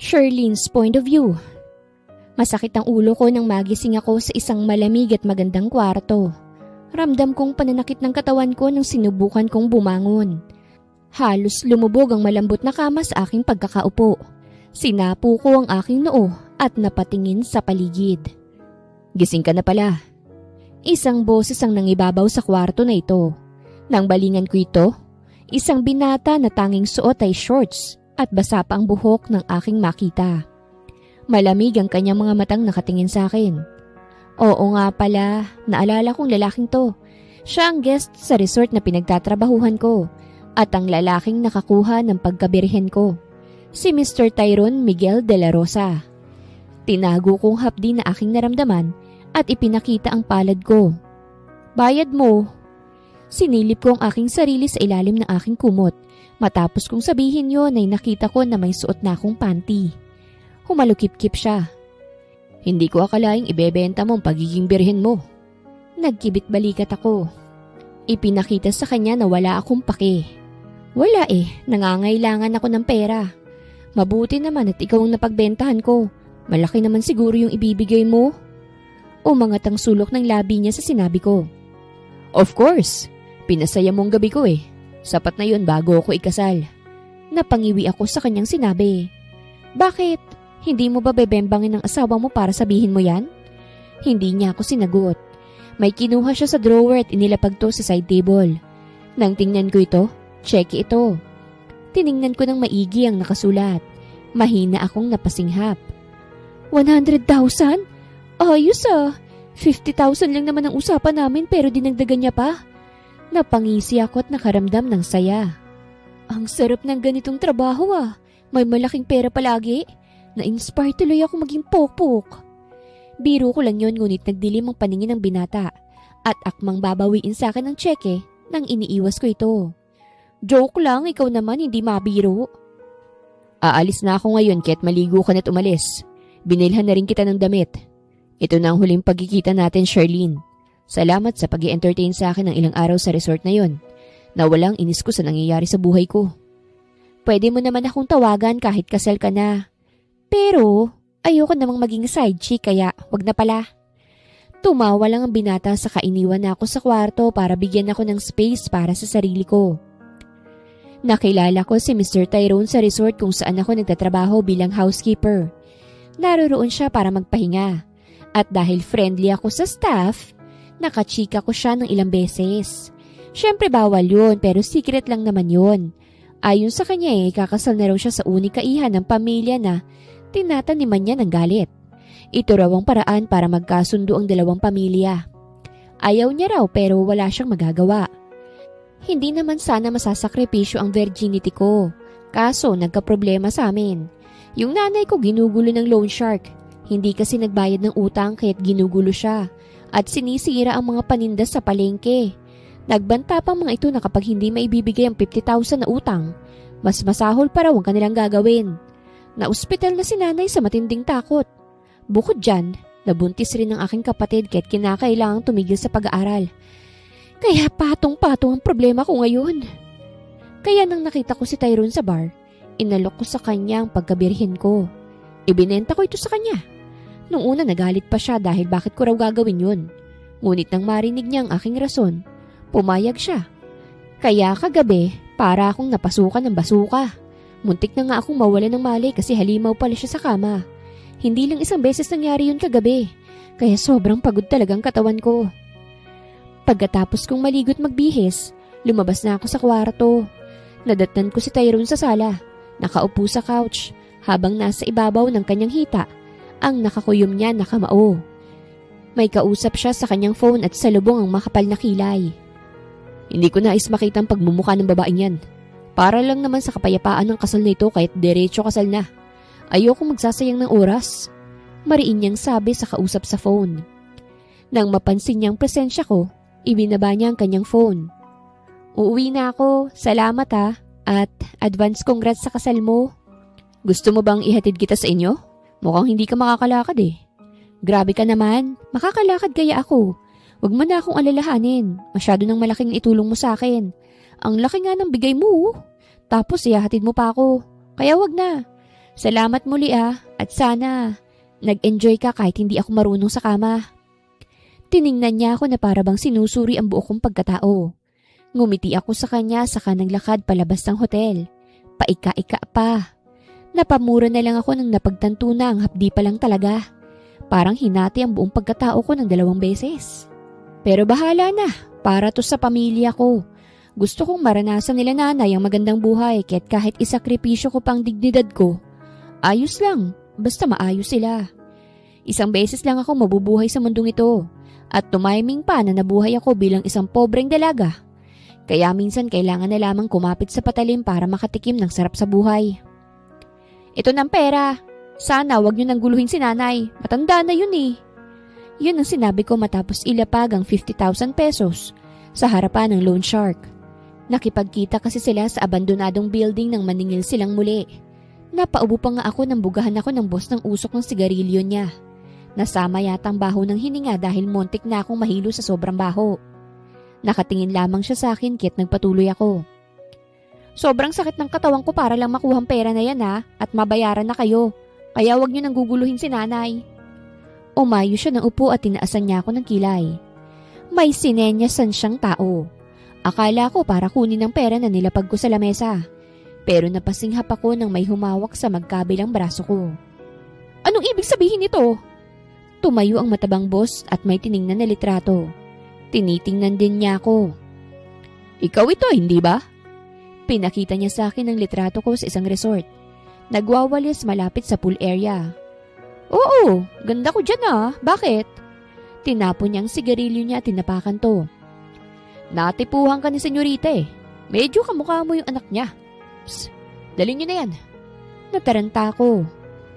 Sherlene's point of view. Masakit ang ulo ko nang magising ako sa isang malamig at magandang kwarto. Ramdam kong pananakit ng katawan ko nang sinubukan kong bumangon. Halos lumubog ang malambot na kama sa aking pagkakaupo. Sinapo ko ang aking noo at napatingin sa paligid. Gising ka na pala. Isang boses ang nangibabaw sa kwarto na ito. Nang balingan ko ito, isang binata na tanging suot ay shorts at basa pa ang buhok ng aking makita. Malamig ang kanyang mga matang nakatingin sa akin. Oo nga pala, naalala kong lalaking to. Siya ang guest sa resort na pinagtatrabahuhan ko at ang lalaking nakakuha ng pagkabirhen ko. Si Mr. Tyrone Miguel de la Rosa. Tinago kong hapdi na aking naramdaman at ipinakita ang palad ko. Bayad mo. Sinilip ko ang aking sarili sa ilalim ng aking kumot. Matapos kong sabihin yon ay nakita ko na may suot na akong panty. Humalukip-kip siya. Hindi ko akalaing ibebenta mo ang pagiging birhen mo. Nagkibit balikat ako. Ipinakita sa kanya na wala akong pake. Wala nangangailangan ako ng pera. Mabuti naman at ikaw ang napagbentahan ko. Malaki naman siguro yung ibibigay mo. Umangat ang sulok ng labi niya sa sinabi ko. Of course, pinasaya mong gabi ko Sapat na yun bago ako ikasal. Napangiwi ako sa kanyang sinabi. Bakit? Hindi mo ba bebembangin ng asawa mo para sabihin mo yan? Hindi niya ako sinagot. May kinuha siya sa drawer at inilapag to sa side table. Nang tingnan ko ito, cheque ito. Tiningnan ko ng maigi ang nakasulat. Mahina akong napasinghap. 100,000? Ayos 50,000 lang naman ang usapan namin pero dinagdagan niya pa. Napangisi ako at nakaramdam ng saya. Ang sarap ng ganitong trabaho May malaking pera palagi. Na-inspire tuloy ako maging pokpok. Biro ko lang yun ngunit nagdilim ang paningin ng binata at akmang babawiin sa akin ng tseke nang iniiwas ko ito. Joke lang, ikaw naman hindi mabiro. Aalis na ako ngayon kaya't maligo ka na't umalis. Binilhan na rin kita ng damit. Ito na ang huling pagkikita natin, Sherlene. Salamat sa pag-i-entertain sa akin ng ilang araw sa resort na yon na walang inis ko sa nangyayari sa buhay ko. Pwede mo naman akong tawagan kahit kasal ka na. Pero ayoko namang maging side chick kaya wag na pala. Tumawa lang ang binata sa iniwan na ako sa kwarto para bigyan ako ng space para sa sarili ko. Nakilala ko si Mr. Tyrone sa resort kung saan ako nagtatrabaho bilang housekeeper. Naroroon siya para magpahinga. At dahil friendly ako sa staff, nakachika ko siya ng ilang beses. Siyempre bawal yun pero secret lang naman yun. Ayon sa kanya kakasal na raw siya sa unika iha ng pamilya na tinataniman niya ng galit. Ito raw ang paraan para magkasundo ang dalawang pamilya. Ayaw niya raw pero wala siyang magagawa. Hindi naman sana masasakripisyo ang virginity ko. Kaso nagkaproblema sa amin. Yung nanay ko ginugulo ng loan shark. Hindi kasi nagbayad ng utang kaya't ginugulo siya. At sinisira ang mga paninda sa palengke. Nagbanta pang mga ito na kapag hindi maibibigay ang 50,000 na utang, mas masahol pa raw ang kanilang gagawin. Na-ospital na si nanay sa matinding takot. Bukod dyan, nabuntis rin ang aking kapatid kaya't kinakailangang tumigil sa pag-aaral. Kaya patong-patong ang problema ko ngayon. Kaya nang nakita ko si Tyrone sa bar, inalok ko sa kanya ang pagkabirhin ko. Ibinenta ko ito sa kanya. Nung una nagalit pa siya dahil bakit ko raw gagawin yun. Ngunit nang marinig niya ang aking rason, pumayag siya. Kaya kagabi, para akong napasukan ng basuka. Muntik na nga akong mawala ng malay kasi halimaw pala siya sa kama. Hindi lang isang beses nangyari yun kagabi, kaya sobrang pagod talagang katawan ko. Pagkatapos kong maligo't magbihis, lumabas na ako sa kwarto. Nadatnan ko si Tyrone sa sala, nakaupo sa couch, habang nasa ibabaw ng kanyang hita, ang nakakuyom niya nakamao. May kausap siya sa kanyang phone at salubong ang makapal na kilay. Hindi ko nais makita ang pagmumukha ng babaeng yan. Para lang naman sa kapayapaan ng kasal nito kahit diretso kasal na. Ayokong magsasayang ng oras. Mariin niyang sabi sa kausap sa phone. Nang mapansin niyang presensya ko, ibinaba niya ang kanyang phone. Uuwi na ako, salamat at advance congrats sa kasal mo. Gusto mo bang ihatid kita sa inyo? Mukhang hindi ka makakalakad Grabe ka naman, makakalakad kaya ako. Huwag mo na akong alalahanin, masyado nang malaking itulong mo sa akin. Ang laki nga ng bigay mo. Tapos ihahatid mo pa ako. Kaya wag na. Salamat muli at sana nag-enjoy ka kahit hindi ako marunong sa kama. Tiningnan niya ako na para bang sinusuri ang buo kong pagkatao. Ngumiti ako sa kanya saka naglakad palabas ng hotel. Paika-ika pa. Napamura na lang ako nang napagtanto na ang hapdi pa lang talaga. Parang hinati ang buong pagkatao ko ng 2 beses. Pero bahala na, para to sa pamilya ko. Gusto kong maranasan nila nanay ang magandang buhay kahit isakripisyo ko pang dignidad ko. Ayos lang, basta maayos sila. Isang beses lang ako mabubuhay sa mundong ito at tumiming pa na nabuhay ako bilang isang pobreng dalaga. Kaya minsan kailangan na lamang kumapit sa patalim para makatikim ng sarap sa buhay. Ito ng pera. Sana wag niyo nang guluhin si nanay. Matanda na yun eh. Yun ang sinabi ko matapos ilapag ang 50,000 pesos sa harapan ng loan shark. Nakipagkita kasi sila sa abandonadong building nang maningil silang muli. Napaubo pa nga ako nang bugahan ako ng boss ng usok ng sigarilyo niya. Nasama yata ang baho ng hininga dahil montik na akong mahilo sa sobrang baho. Nakatingin lamang siya sa akin kaya't nagpatuloy ako. Sobrang sakit ng katawan ko para lang makuhang pera na yan at mabayaran na kayo. Kaya wag niyo nang guguluhin si nanay. Umayo siya ng upo at tinaasan niya ako ng kilay. May sinenyasan siyang tao. Akala ko para kunin ang pera na nilapag ko sa lamesa. Pero napasinghap ako nang may humawak sa magkabilang braso ko. Anong ibig sabihin nito? Tumayo ang matabang boss at may tiningnan na litrato. Tinitingnan din niya ako. Ikaw ito, hindi ba? Pinakita niya sa akin ang litrato ko sa isang resort. Nagwawalis malapit sa pool area. Oo, ganda ko dyan Bakit? Tinapon niya ang sigarilyo niya at tinapakan to. Natipuhan ka ni senyorita Medyo kamukha mo yung anak niya. Psst, dalhin niyo na yan. Nataranta ako.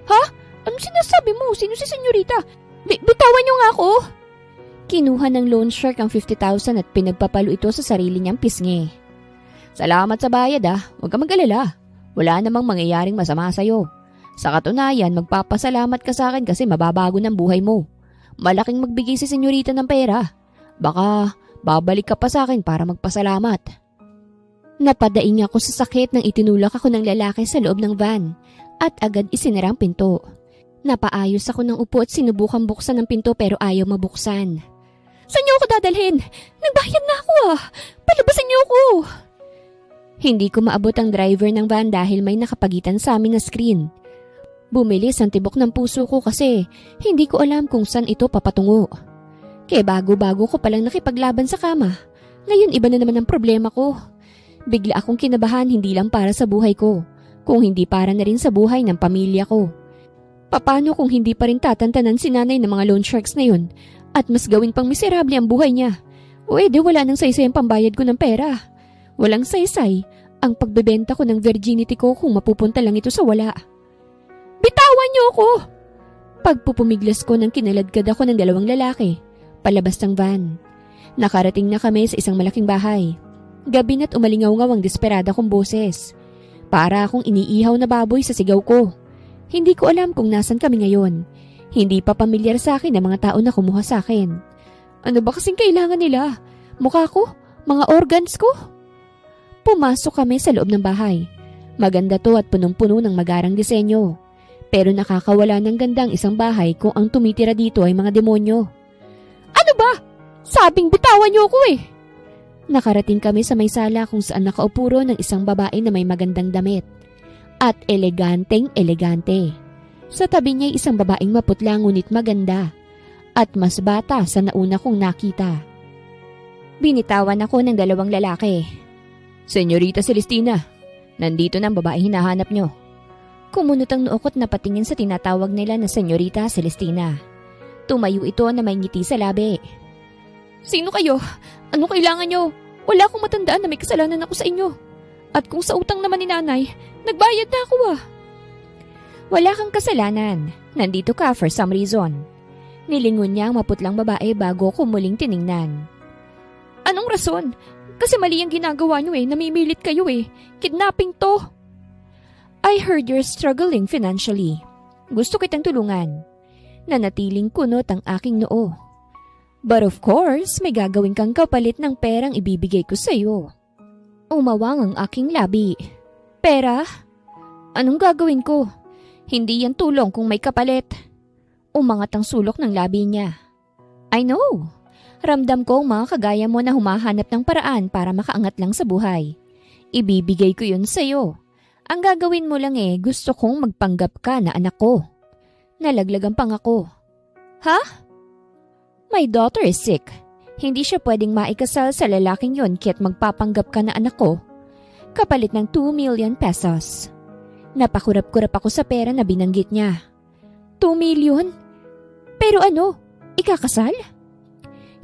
Ha? Anong sinasabi mo? Sino si senyorita? Bitawan niyo nga ako. Kinuha ng loan shark ang 50,000 at pinagpapalo ito sa sarili niyang pisngi. Salamat sa bayad huwag ka mag-alala. Wala namang mangyayaring masama sa'yo. Sa katunayan, magpapasalamat ka sa akin kasi mababago ng buhay mo. Malaking magbigay si senyorita ng pera. Baka babalik ka pa sa akin para magpasalamat. Napadaing ako sa sakit nang itinulak ako ng lalaki sa loob ng van at agad isinara ang pinto. Napaayos ako ng upo at sinubukang buksan ang pinto pero ayaw mabuksan. Saan niyo ako dadalhin? Nagbayad na ako Palabasan niyo ako! Hindi ko maabot ang driver ng van dahil may nakapagitan sa amin na screen. Bumilis ang tibok ng puso ko kasi hindi ko alam kung saan ito papatungo. Kaya bago-bago ko palang nakipaglaban sa kama. Ngayon iba na naman ang problema ko. Bigla akong kinabahan hindi lang para sa buhay ko, kung hindi para na rin sa buhay ng pamilya ko. Paano kung hindi pa rin tatantanan si nanay ng mga loan sharks na yun at mas gawin pang miserable ang buhay niya? O edi wala nang saysay ang pambayad ko ng pera. Walang saysay ang pagbebenta ko ng virginity ko kung mapupunta lang ito sa wala. Bitawan niyo ako! Pagpupumiglas ko nang kinaladkad ako ng 2 lalaki, palabas ng van. Nakarating na kami sa isang malaking bahay. Gabi na't umalingaw-ngaw ang desperada kong boses. Para akong iniihaw na baboy sa sigaw ko. Hindi ko alam kung nasan kami ngayon. Hindi pa pamilyar sa akin ang mga tao na kumuha sa akin. Ano ba kasing kailangan nila? Mukha ko? Mga organs ko? Pumasok kami sa loob ng bahay. Maganda to at punong-puno ng magarang disenyo. Pero nakakawala ng gandang isang bahay kung ang tumitira dito ay mga demonyo. Ano ba? Sabing bitawan niyo ako Nakarating kami sa may sala kung saan nakaupuro ng isang babae na may magandang damit. At eleganteng-elegante. Sa tabi niya isang babaeng maputla ngunit maganda. At mas bata sa nauna kong nakita. Binitawan ako ng 2 lalaki. Senyorita Celestina, nandito na ang babaeng hinahanap nyo. Kumunot ang noo ko't napatingin sa tinatawag nila na Senyorita Celestina. Tumayo ito na may ngiti sa labi. Sino kayo? Ano kailangan nyo? Wala akong matandaan na may kasalanan ako sa inyo. At kung sa utang naman ni nanay, nagbayad na ako Wala kang kasalanan. Nandito ka for some reason. Nilingon niya ang maputlang babae bago ko muling tiningnan. Anong rason? Kasi mali ang ginagawa nyo namimilit kayo Kidnapping to. I heard you're struggling financially. Gusto kitang tulungan. Nanatiling kunot ang aking noo. But of course, may gagawin kang kapalit ng perang ibibigay ko sa'yo. Umawang ang aking labi. Pera? Anong gagawin ko? Hindi yan tulong kung may kapalit. Umangat ang sulok ng labi niya. I know. Ramdam ko ang mga kagaya mo na humahanap ng paraan para makaangat lang sa buhay. Ibibigay ko yun sa'yo. Ang gagawin mo lang gusto kong magpanggap ka na anak ko. Nalaglag ang pangako. Ha? My daughter is sick. Hindi siya pwedeng maikasal sa lalaking yon kaya't magpapanggap ka na anak ko. Kapalit ng 2 million pesos. Napakurap-kurap ako sa pera na binanggit niya. 2 million? Pero ano? Ikakasal?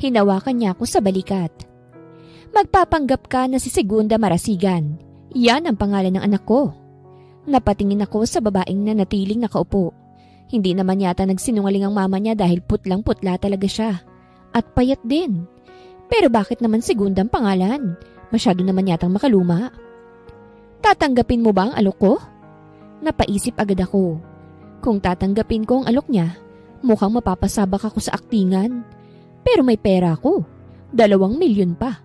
Hinawakan niya ako sa balikat. Magpapanggap ka na si Segunda Marasigan. Yan ang pangalan ng anak ko. Napatingin ako sa babaeng na natiling nakaupo. Hindi naman yata nagsinungaling ang mama niya dahil putlang-putla talaga siya. At payat din. Pero bakit naman Segunda ang pangalan? Masyado naman yatang makaluma. Tatanggapin mo ba ang alok ko? Napaisip agad ako. Kung tatanggapin ko ang alok niya, mukhang mapapasabak ako sa aktingan. Pero may pera ako. 2 milyon pa.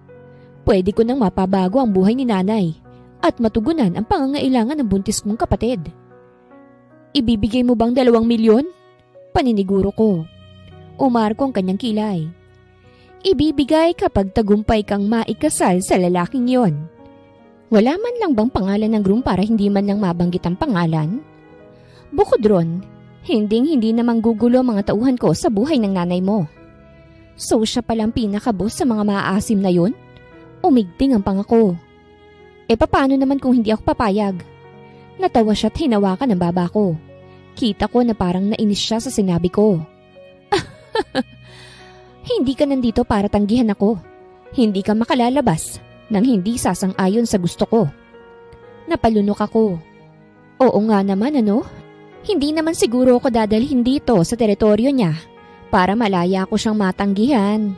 Pwede ko nang mapabago ang buhay ni nanay at matugunan ang pangangailangan ng buntis kong kapatid. Ibibigay mo bang 2 milyon? Paniniguro ko. Umarko ang kanyang kilay. Ibibigay kapag tagumpay kang maikasal sa lalaking yon. Wala man lang bang pangalan ng groom para hindi man lang mabanggit ang pangalan? Bukod ron, hindi namang gugulo ang mga tauhan ko sa buhay ng nanay mo. So siya palang pinakabos sa mga maaasim na yun? Umigting ang pangako. Paano naman kung hindi ako papayag? Natawa siya at hinawakan ang baba ko. Kita ko na parang nainis siya sa sinabi ko. Hindi ka nandito para tanggihan ako. Hindi ka makalalabas nang hindi sasang-ayon sa gusto ko. Napalunok ako. Oo nga naman ano? Hindi naman siguro ako dadalhin dito sa teritoryo niya para malaya ko siyang matanggihan.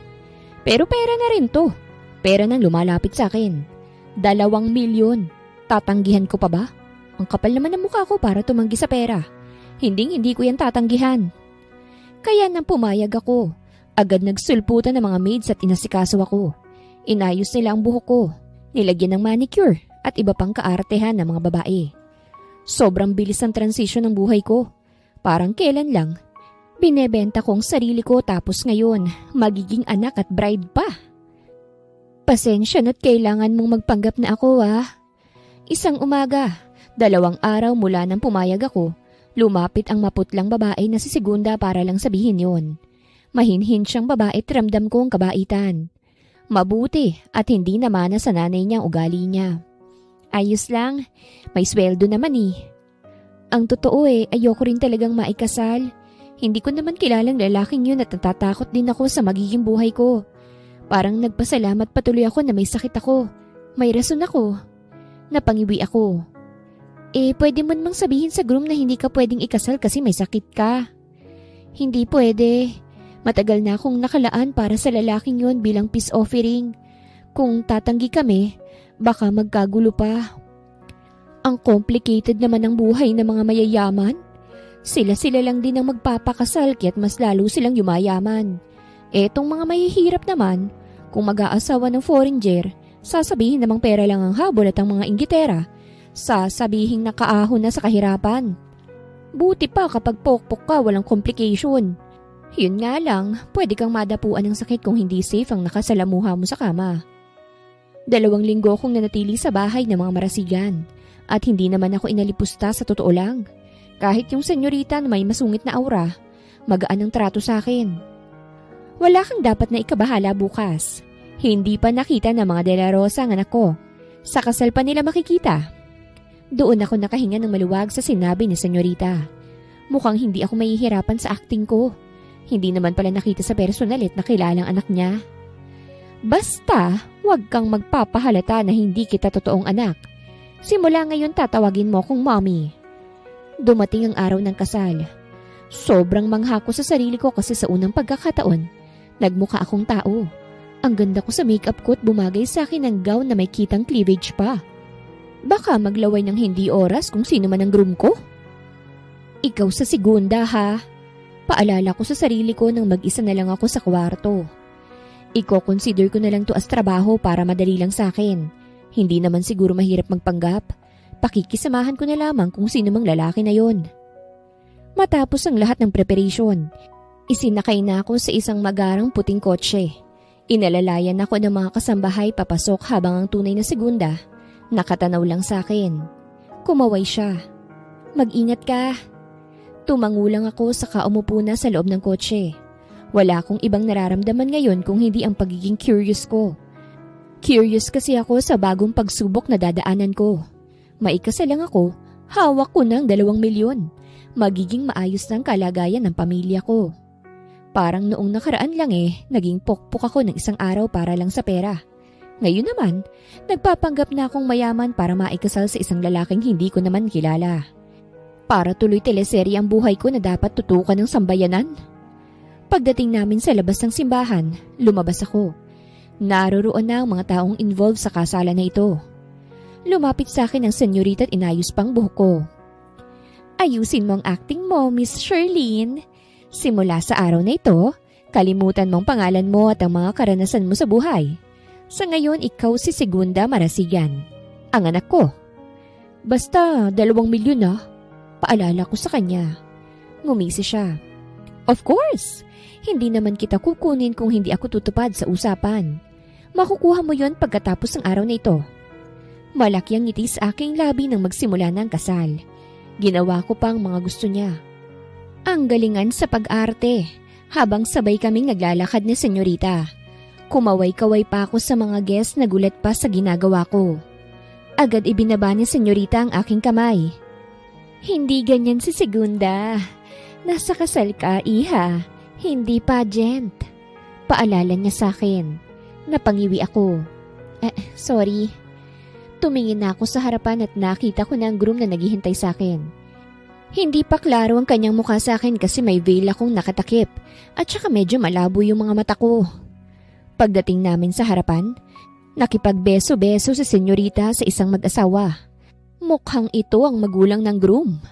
Pero pera na rin to. Pera nang lumalapit sa akin. 2 milyon. Tatanggihan ko pa ba? Ang kapal naman ng mukha ko para tumanggi sa pera. Hindi ko yan tatanggihan. Kaya nang pumayag ako, agad nagsulputan ng mga maids at inasikaso ako. Inayos nila ang buhok ko. Nilagyan ng manicure at iba pang kaartehan ng mga babae. Sobrang bilis ang transition ng buhay ko. Parang kailan lang. Binebenta ko ang sarili ko tapos ngayon, magiging anak at bride pa. Pasensya na't kailangan mong magpanggap na ako Isang umaga, 2 araw mula nang pumayag ako, lumapit ang maputlang babae na si Segunda para lang sabihin yon. Mahinhin siyang babae at ramdam ko ang kabaitan. Mabuti at hindi naman sa nanay niya ang ugali niya. Ayos lang, may sweldo naman Ang totoo ayoko rin talagang maikasal. Hindi ko naman kilalang lalaking yun at natatakot din ako sa magiging buhay ko. Parang nagpasalamat patuloy ako na may sakit ako. May rason ako. Napangiwi ako. Pwede mo namang sabihin sa groom na hindi ka pwedeng ikasal kasi may sakit ka. Hindi pwede. Matagal na akong nakalaan para sa lalaking yun bilang peace offering. Kung tatanggi kami, baka magkagulo pa. Ang complicated naman ng buhay ng mga mayayaman. Sila lang din ang magpapakasal kaya't mas lalo silang yumayaman. Etong mga mahihirap naman, kung mag-aasawa ng foreigner, sasabihin namang pera lang ang habol at ang mga inggitera, sasabihin na kaahon na sa kahirapan. Buti pa kapag pokpok ka walang complication. Yun nga lang, pwede kang madapuan ng sakit kung hindi safe ang nakasalamuha mo sa kama. 2 linggo akong nanatili sa bahay ng mga marasigan at hindi naman ako inalipusta sa totoo lang. Kahit yung senyorita na may masungit na aura, magaan ang trato sa akin. Wala kang dapat na ikabahala bukas. Hindi pa nakita ng mga De La Rosa ang anak ko. Sa kasal pa nila makikita. Doon ako nakahinga ng maluwag sa sinabi ni senyorita. Mukhang hindi ako mahihirapan sa acting ko. Hindi naman pala nakita sa personalit na kilalang anak niya. Basta, huwag kang magpapahalata na hindi kita totoong anak. Simula ngayon tatawagin mo akong mommy. Dumating ang araw ng kasal. Sobrang mangha ko sa sarili ko kasi sa unang pagkakataon, nagmukha akong tao. Ang ganda ko sa makeup ko at bumagay sa akin ang gown na may kitang cleavage pa. Baka maglaway ng hindi oras kung sino man ang groom ko. Ikaw sa Segunda ha. Paalala ko sa sarili ko nang mag-isa na lang ako sa kwarto. Iko-consider ko na lang to as trabaho para madali lang sa akin. Hindi naman siguro mahirap magpanggap. Pakikisamahan ko na lamang kung sino mang lalaki na yon. Matapos ang lahat ng preparation, isinakay na ako sa isang magarang puting kotse. Inalalayan ako ng mga kasambahay papasok habang ang tunay na segunda, nakatanaw lang sa akin. Kumaway siya. Mag-ingat ka. Tumangulang ako saka umupo na sa loob ng kotse. Wala akong ibang nararamdaman ngayon kung hindi ang pagiging curious ko. Curious kasi ako sa bagong pagsubok na dadaanan ko. Maikasa lang ako, hawak ko ng 2 milyon. Magiging maayos ng kalagayan ng pamilya ko. Parang noong nakaraan lang naging pokpok ako ng isang araw para lang sa pera. Ngayon naman, nagpapanggap na akong mayaman para maikasal sa isang lalaking hindi ko naman kilala. Para tuloy teleserye ang buhay ko na dapat tutukan ng sambayanan. Pagdating namin sa labas ng simbahan, lumabas ako. Naroroon na ang mga taong involved sa kasalan na ito. Lumapit sa akin ang senyorita at inayos pang buhok ko. Ayusin mo ang acting mo, Miss Sherlyn. Simula sa araw na ito, kalimutan mong pangalan mo at ang mga karanasan mo sa buhay. Sa ngayon, ikaw si Segunda Marasigan, ang anak ko. Basta 2 milyon na, paalala ko sa kanya. Ngumisi siya. Of course! Hindi naman kita kukunin kung hindi ako tutupad sa usapan. Makukuha mo yon pagkatapos ng araw na ito. Malaki ang ngiti sa aking labi nang magsimula ng kasal. Ginawa ko pang mga gusto niya. Ang galingan sa pag-arte, habang sabay kaming naglalakad ni senyorita. Kumaway-kaway pa ako sa mga guests na gulat pa sa ginagawa ko. Agad ibinaba ni senyorita ang aking kamay. Hindi ganyan si Segunda. Nasa kasal ka, iha. Hindi pageant. Paalala niya sa akin. Napangiwi ako. Sorry. Tumingin na ako sa harapan at nakita ko na ang groom na naghihintay sa akin. Hindi pa klaro ang kanyang mukha sa akin kasi may veil akong nakatakip at saka medyo malabo yung mga mata ko. Pagdating namin sa harapan, nakipagbeso-beso si senyorita sa isang mag-asawa. Mukhang ito ang magulang ng groom.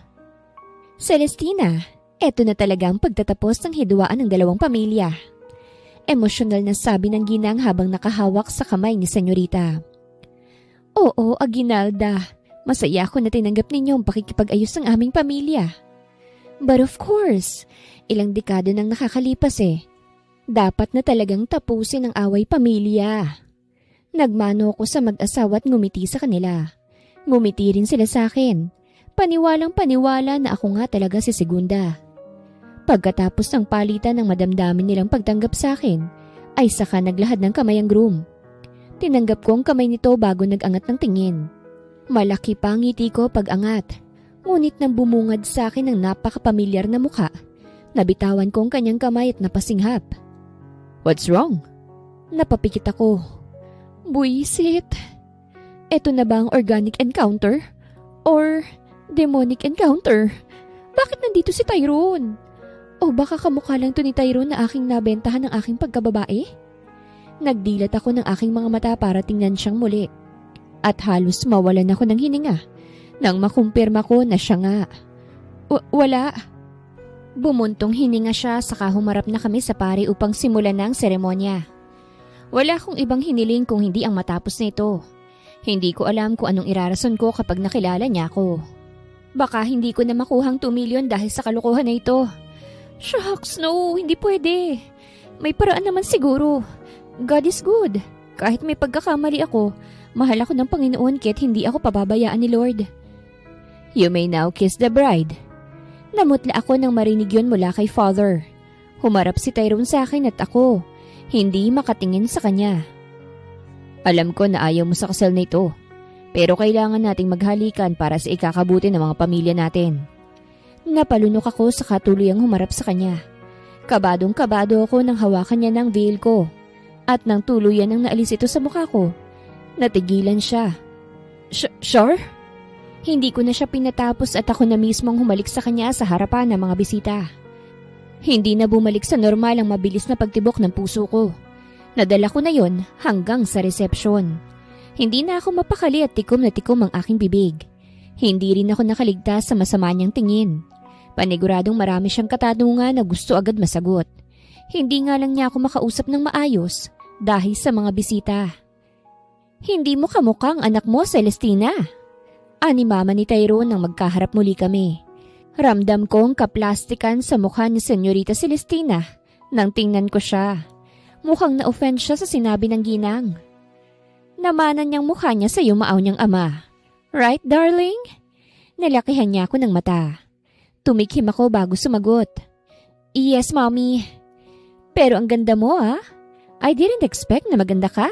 Celestina, eto na talaga ang pagtatapos ng hidwaan ng 2 pamilya. Emosyonal na sabi ng ginang habang nakahawak sa kamay ni senyorita. Oo, Aguinalda. Masaya ako na tinanggap ninyo ang pakikipag-ayos ng aming pamilya. But of course, ilang dekada nang nakakalipas Dapat na talagang tapusin ang away pamilya. Nagmano ako sa mag-asawa at ngumiti sa kanila. Ngumiti rin sila sa akin. Paniwalang paniwala na ako nga talaga si Segunda. Pagkatapos ng palitan ng madamdamin nilang pagtanggap sa akin, ay saka naglahad ng kamay ang groom. Tinanggap ko ang kamay nito bago nag-angat ng tingin. Malaki pa ang ngiti ko pag-angat. Ngunit nang bumungad sa akin ang napakapamilyar na mukha, nabitawan ko ang kanyang kamay at napasinghap. What's wrong? Napapikit ako. Buisit. Eto na ba ang organic encounter? Or demonic encounter? Bakit nandito si Tyrone? O baka kamukha lang to ni Tyrone na aking nabentahan ng aking pagkababae? Nagdilat ako ng aking mga mata para tingnan siyang muli. At halos mawalan ako ng hininga nang makumpirma ko na siya nga. Wala. Bumuntong hininga siya saka humarap na kami sa pari upang simulan na ang seremonya. Wala akong ibang hiniling kung hindi ang matapos na ito. Hindi ko alam kung anong irarason ko kapag nakilala niya ako. Baka hindi ko na makuhang 2 milyon dahil sa kalokohan na ito. Shucks, no, hindi pwede. May paraan naman siguro. God is good. Kahit may pagkakamali ako, mahal ako ng Panginoon kahit hindi ako pababayaan ni Lord. You may now kiss the bride. Namutla ako nang marinig yun mula kay Father. Humarap si Tyrone sa akin at ako, hindi makatingin sa kanya. Alam ko na ayaw mo sa kasal na ito, pero kailangan nating maghalikan para sa ikakabuti ng mga pamilya natin. Napalunok ako sa katuluyang humarap sa kanya. Kabadong-kabado ako nang hawakan niya ng veil ko at nang tuluyan nang naalis ito sa mukha ko. Natigilan siya. Sure? Hindi ko na siya pinatapos at ako na mismong humalik sa kanya sa harapan ng mga bisita. Hindi na bumalik sa normal ang mabilis na pagtibok ng puso ko. Nadala ko na yon hanggang sa resepsyon. Hindi na ako mapakali at tikom na tikom ang aking bibig. Hindi rin ako nakaligtas sa masama niyang tingin. Paniguradong marami siyang katanungan na gusto agad masagot. Hindi nga lang niya ako makausap ng maayos dahil sa mga bisita. Hindi mo kamukhang anak mo, Celestina. Ani mama ni Tyrone nang magkaharap muli kami. Ramdam kong kaplastikan sa mukha ni Senyorita Celestina nang tingnan ko siya. Mukhang na-offend siya sa sinabi ng ginang. Namanan niyang mukha niya sa yumaaw niyang ama. Right, darling? Nalakihan niya ako ng mata. Tumikhim ako bago sumagot. Yes, mommy. Pero ang ganda mo I didn't expect na maganda ka.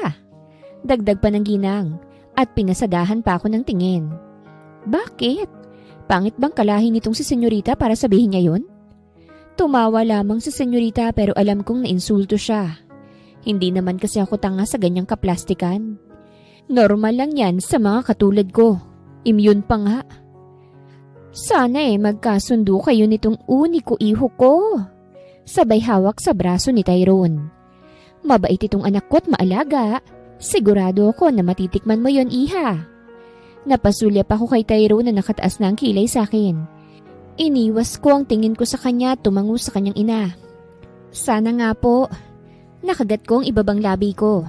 Dagdag pa ng ginang at pinasadahan pa ako ng tingin. Bakit? Pangit bang kalahin nitong si Senyorita para sabihin niya yun? Tumawa lamang si Senyorita pero alam kong nainsulto siya. Hindi naman kasi ako tanga sa ganyang kaplastikan. Normal lang yan sa mga katulad ko. Immune pa nga. Sana magkasundo kayo nitong uniko iho ko. Sabay hawak sa braso ni Tyrone. Mabait itong anak ko at maalaga. Sigurado ako na matitikman mo yon, iha. Napasulyap ako kay Tyrone na nakataas na ang kilay sa akin. Iniwas ko ang tingin ko sa kanya at tumango sa kanyang ina. Sana nga po. Nakagat ko ang ibabang labi ko.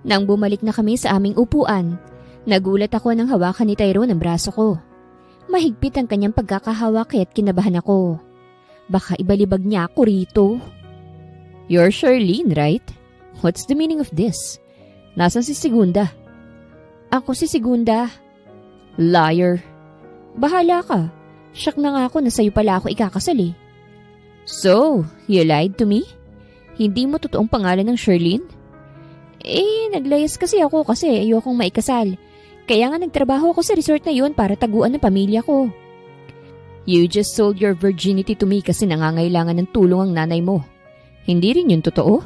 Nang bumalik na kami sa aming upuan, nagulat ako nang hawakan ni Tyrone ang braso ko. Mahigpit ang kanyang pagkakahawak kaya't kinabahan ako. Baka ibalibag niya ako rito. You're Charlene, right? What's the meaning of this? Nasaan si Segunda? Ako si Segunda. Liar. Bahala ka. Shock na nga ako na sa'yo pala ako ikakasal eh. So, you lied to me? Hindi mo totoong pangalan ng Charlene? Naglayas kasi ako kasi ayokong maikasal. Kaya nga nagtrabaho ako sa resort na yun para taguan ng pamilya ko. You just sold your virginity to me kasi nangangailangan ng tulong ang nanay mo. Hindi rin yun totoo?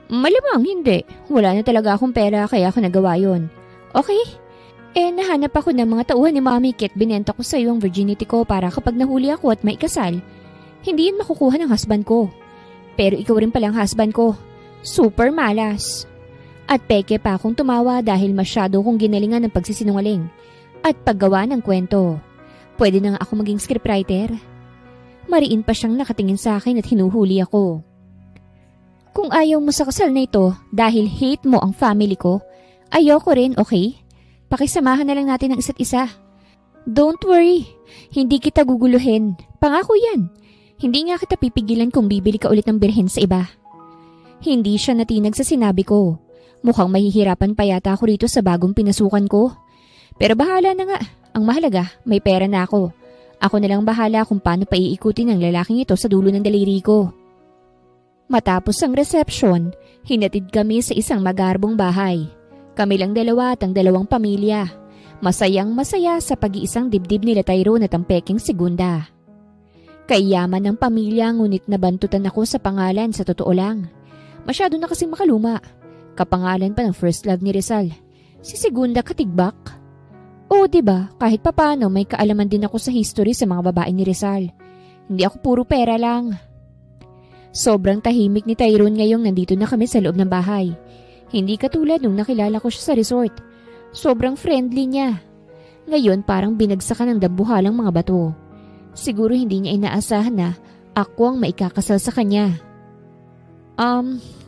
Malamang hindi. Wala na talaga akong pera kaya ako nagawa yun. Okay? Nahanap ako ng mga tauhan ni Mami Kit. Binenta ko sa iyo ang virginity ko para kapag nahuli ako at maikasal, hindi yun makukuha ng husband ko. Pero ikaw rin palang husband ko. Super malas. At peke pa akong tumawa dahil masyado kong ginalingan ng pagsisinungaling at paggawa ng kwento. Pwede na nga ako maging scriptwriter. Mariin pa siyang nakatingin sa akin at hinuhuli ako. Kung ayaw mo sa kasal na ito dahil hate mo ang family ko, ayoko rin, okay? Pakisamahan na lang natin ang isa't isa. Don't worry, hindi kita guguluhin. Pangako yan. Hindi nga kita pipigilan kung bibili ka ulit ng birhen sa iba. Hindi siya natinag sa sinabi ko. Mukhang mahihirapan pa yata ako rito sa bagong pinasukan ko. Pero bahala na nga. Ang mahalaga, may pera na ako. Ako na lang bahala kung paano pa iikutin ng lalaking ito sa dulo ng daliri ko. Matapos ang reception, hinatid kami sa isang magarbong bahay. Kami lang dalawa at ang dalawang pamilya. Masayang masaya sa pag-iisang dibdib nila Tyrone at ang peking Segunda. Kayaman ng pamilya ngunit nabantutan ako sa pangalan sa totoo lang. Masyado na kasing makaluma. Kapangalan pa ng first love ni Rizal. Si Segunda Katigbak. Oo, diba? Kahit papano may kaalaman din ako sa history sa mga babae ni Rizal. Hindi ako puro pera lang. Sobrang tahimik ni Tyrone ngayong nandito na kami sa loob ng bahay. Hindi katulad nung nakilala ko siya sa resort. Sobrang friendly niya. Ngayon parang binagsakan ng dambuhalang mga bato. Siguro hindi niya inaasahan na ako ang maikakasal sa kanya.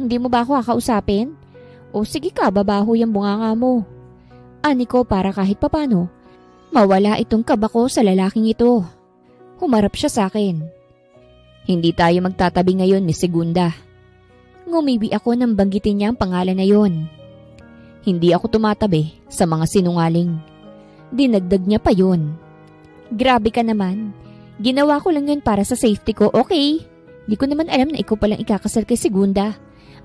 Hindi mo ba ako kakausapin? O sige ka, babaho yung bunganga mo. Ani ko para kahit papano, mawala itong kaba ko sa lalaking ito. Humarap siya sa akin. Hindi tayo magtatabi ngayon ni Segunda. Ngumibi ako nang banggitin niya ang pangalan na yon. Hindi ako tumatabi sa mga sinungaling. Dinagdag niya pa yon. Grabe ka naman. Ginawa ko lang yun para sa safety ko, okay? Di ko naman alam na ikaw palang ikakasal kay Segunda.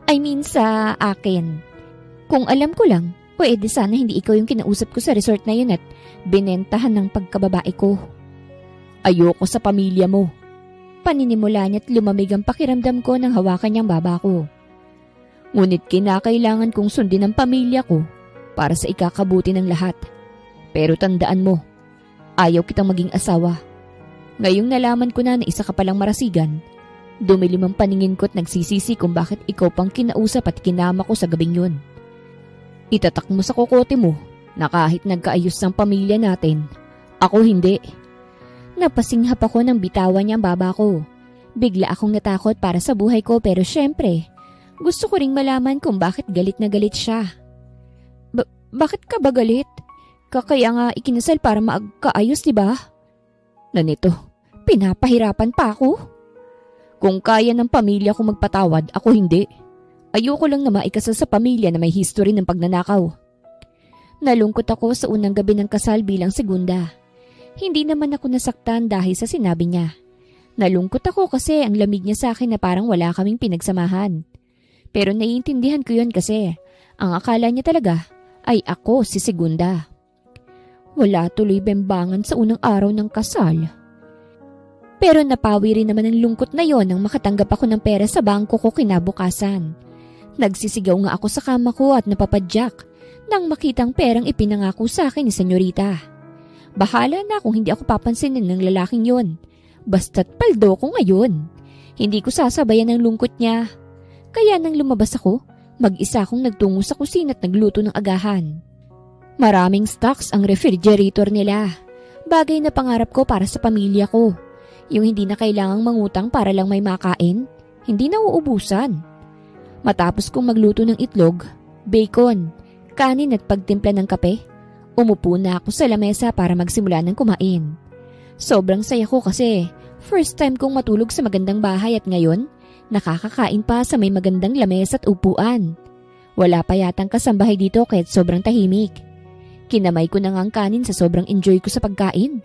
I mean sa akin. Kung alam ko lang, pwede sana hindi ikaw yung kinausap ko sa resort na yun at binentahan ng pagkababae ko. Ayoko sa pamilya mo. Paninimula niya't lumamig ang pakiramdam ko nang hawakan niyang baba ko. Ngunit kinakailangan kong sundin ang pamilya ko para sa ikakabuti ng lahat. Pero tandaan mo, ayaw kitang maging asawa. Ngayong nalaman ko na isa ka palang marasigan, dumilim ang paningin ko at nagsisisi kung bakit ikaw pang kinausap at kinama ko sa gabing yun. Itatak mo sa kokote mo na kahit nagkaayos ng pamilya natin, ako hindi. Napasinghap ako nang bitawan niya ang baba ko. Bigla akong natakot para sa buhay ko pero syempre, gusto ko ring malaman kung bakit galit na galit siya. Bakit ka ba galit? Kaya nga ikinasal para maagkaayos, di ba? Nanito, pinapahirapan pa ako. Kung kaya ng pamilya ko magpatawad, ako hindi. Ayoko lang na maikasal sa pamilya na may history ng pagnanakaw. Nalungkot ako sa unang gabi ng kasal bilang segunda. Hindi naman ako nasaktan dahil sa sinabi niya. Nalungkot ako kasi ang lamig niya sa akin na parang wala kaming pinagsamahan. Pero naiintindihan ko yun kasi ang akala niya talaga ay ako si segunda. Wala tuloy bembangan sa unang araw ng kasal. Pero napawi rin naman ang lungkot na yon nang makatanggap ako ng pera sa bangko ko kinabukasan. Nagsisigaw nga ako sa kama ko at napapadyak nang makitang perang ipinangako sa akin ni senyorita. Bahala na kung hindi ako papansinin ng lalaking yon. Basta't paldo ko ngayon. Hindi ko sasabayan ang lungkot niya. Kaya nang lumabas ako, mag-isa akong nagtungo sa kusina at nagluto ng agahan. Maraming stocks ang refrigerator nila. Bagay na pangarap ko para sa pamilya ko. Yung hindi na kailangang mangutang para lang may makain, hindi na uubusan. Matapos kong magluto ng itlog, bacon, kanin at pagtimpla ng kape, umupo na ako sa lamesa para magsimula ng kumain. Sobrang saya ko kasi first time kong matulog sa magandang bahay at ngayon, nakakakain pa sa may magandang lamesa at upuan. Wala pa yatang kasambahay dito kahit sobrang tahimik. Kinamay ko na nga ang kanin sa sobrang enjoy ko sa pagkain.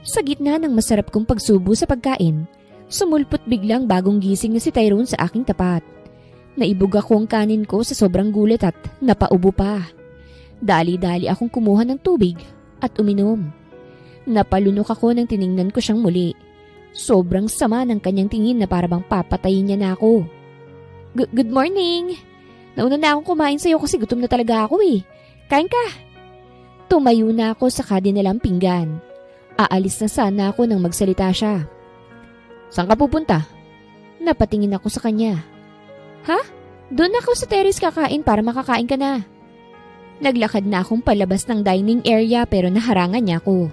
Sa gitna ng masarap kong pagsubo sa pagkain, sumulpot biglang bagong gising na si Tyrone sa aking tapat. Naibog ako ang kanin ko sa sobrang gulat at napaubo pa. Dali-dali akong kumuha ng tubig at uminom. Napalunok ako nang tiningnan ko siyang muli. Sobrang sama ng kanyang tingin na parabang papatayin niya na ako. Good morning! Nauna na akong kumain sa'yo kasi gutom na talaga ako eh. Kain ka! Tumayo na ako sa kadinalang pinggan. Aalis na sana ako nang magsalita siya. Saan ka pupunta? Napatingin ako sa kanya. Ha? Doon ako sa terrace kakain para makakain ka na. Naglakad na akong palabas ng dining area pero naharangan niya ako.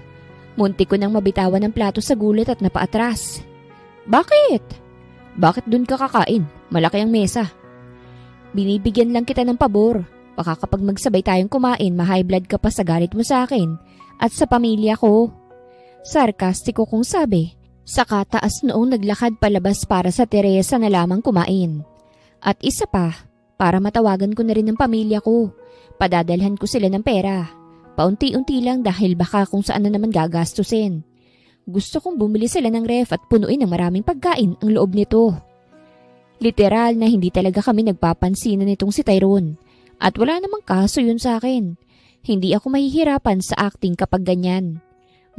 Muntik ko nang mabitawan ng plato sa gulat at napaatras. Bakit? Bakit doon ka kakain? Malaki ang mesa. Binibigyan lang kita ng pabor. Baka kapag magsabay tayong kumain, ma-high blood ka pa sa galit mo sa akin at sa pamilya ko. Sarkastiko kong sabi, saka taas noong naglakad palabas para sa Teresa na lamang kumain. At isa pa, para matawagan ko na rin ng pamilya ko, padadalhan ko sila ng pera. Paunti-unti lang dahil baka kung saan na naman gagastusin. Gusto kong bumili sila ng ref at punuin ng maraming pagkain ang loob nito. Literal na hindi talaga kami nagpapansinan nitong si Tyrone. At wala namang kaso yun sa akin. Hindi ako mahihirapan sa acting kapag ganyan.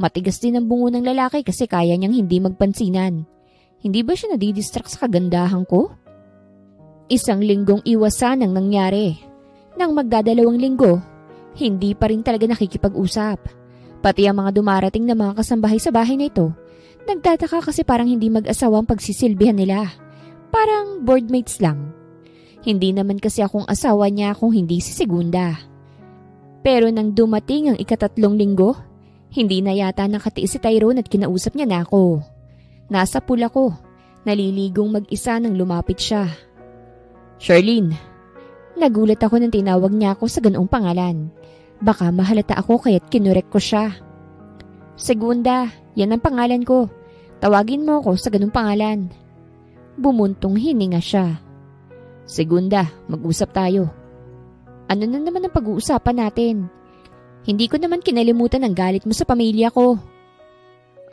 Matigas din ang bungo ng lalaki kasi kaya niyang hindi magpansinan. Hindi ba siya nadidistract sa kagandahan ko? Isang linggong iwasan ang nangyari. Nang magdadalawang linggo, hindi pa rin talaga nakikipag-usap. Pati ang mga dumarating na mga kasambahay sa bahay na ito, nagtataka kasi parang hindi mag-asawa ang pagsisilbihan nila. Parang boardmates lang. Hindi naman kasi akong asawa niya kung hindi si Segunda. Pero nang dumating ang ikatatlong linggo, hindi na yata nakatiis si Tyrone at kinausap niya na ako. Nasa pool ako, naliligong mag-isa nang lumapit siya. Charlene. Nagulat ako nang tinawag niya ako sa ganoong pangalan. Baka mahalata ako kaya't kinurek ko siya. Segunda, yan ang pangalan ko. Tawagin mo ako sa ganoong pangalan. Bumuntong hininga siya. Segunda, mag-usap tayo. Ano na naman ang pag-uusapan natin? Hindi ko naman kinalimutan ang galit mo sa pamilya ko.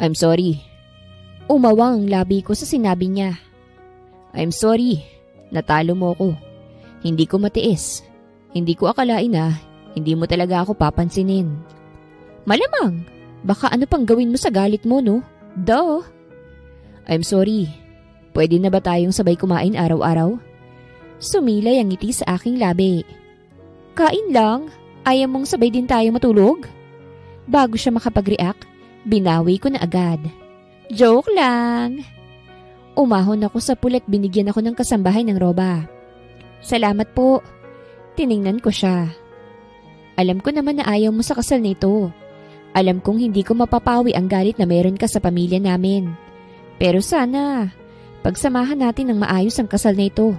I'm sorry. Umawang ang labi ko sa sinabi niya. I'm sorry. Natalo mo ko. Hindi ko matiis. Hindi ko akalain na hindi mo talaga ako papansinin. Malamang. Baka ano pang gawin mo sa galit mo, no? Duh. I'm sorry. Pwede na ba tayong sabay kumain araw-araw? Sumilay ang ngiti sa aking labi. Kain lang. Ayaw mong sabay din tayo matulog? Bago siya makapag-react, binawi ko na agad. Joke lang. Umahon ako sa pulet, binigyan ako ng kasambahay ng roba. Salamat po. Tiningnan ko siya. Alam ko naman na ayaw mo sa kasal nito. Alam kong hindi ko mapapawi ang galit na meron ka sa pamilya namin. Pero sana, pagsamahan natin ng maayos ang kasal na ito.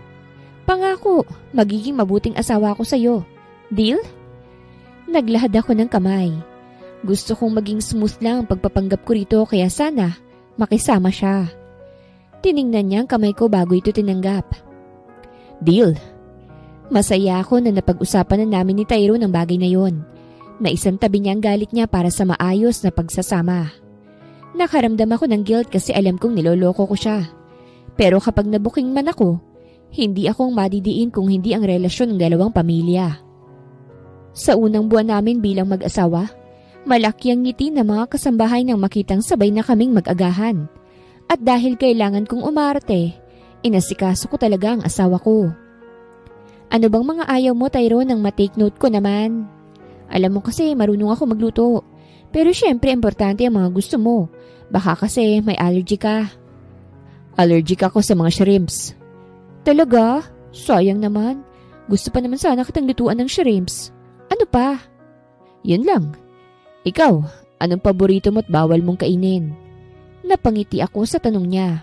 Pangako, magiging mabuting asawa ko sa'yo. Deal? Naglahad ako ng kamay. Gusto kong maging smooth lang ang pagpapanggap ko rito kaya sana makisama siya. Tiningnan niya ang kamay ko bago ito tinanggap. Deal. Masaya ako na napag-usapan na namin ni Tyrone ang bagay na yon. Naisang tabi niya ang galit niya para sa maayos na pagsasama. Nakaramdam ako ng guilt kasi alam kong niloloko ko siya. Pero kapag nabuking man ako, hindi akong madidiin kung hindi ang relasyon ng dalawang pamilya. Sa unang buwan namin bilang mag-asawa, malaki ang ngiti ng mga kasambahay nang makitang sabay na kaming mag-agahan. At dahil kailangan kong umarte, inasikaso ko talaga ang asawa ko. Ano bang mga ayaw mo, Tyrone, nang matake note ko naman? Alam mo kasi marunong ako magluto. Pero syempre importante ang mga gusto mo. Baka kasi may allergy ka. Allergic ako sa mga shrimps. Talaga? Sayang naman. Gusto pa naman sana kitang lutuan ng shrimps. Ano pa? Yun lang. Ikaw, anong paborito mo't bawal mong kainin? Napangiti ako sa tanong niya.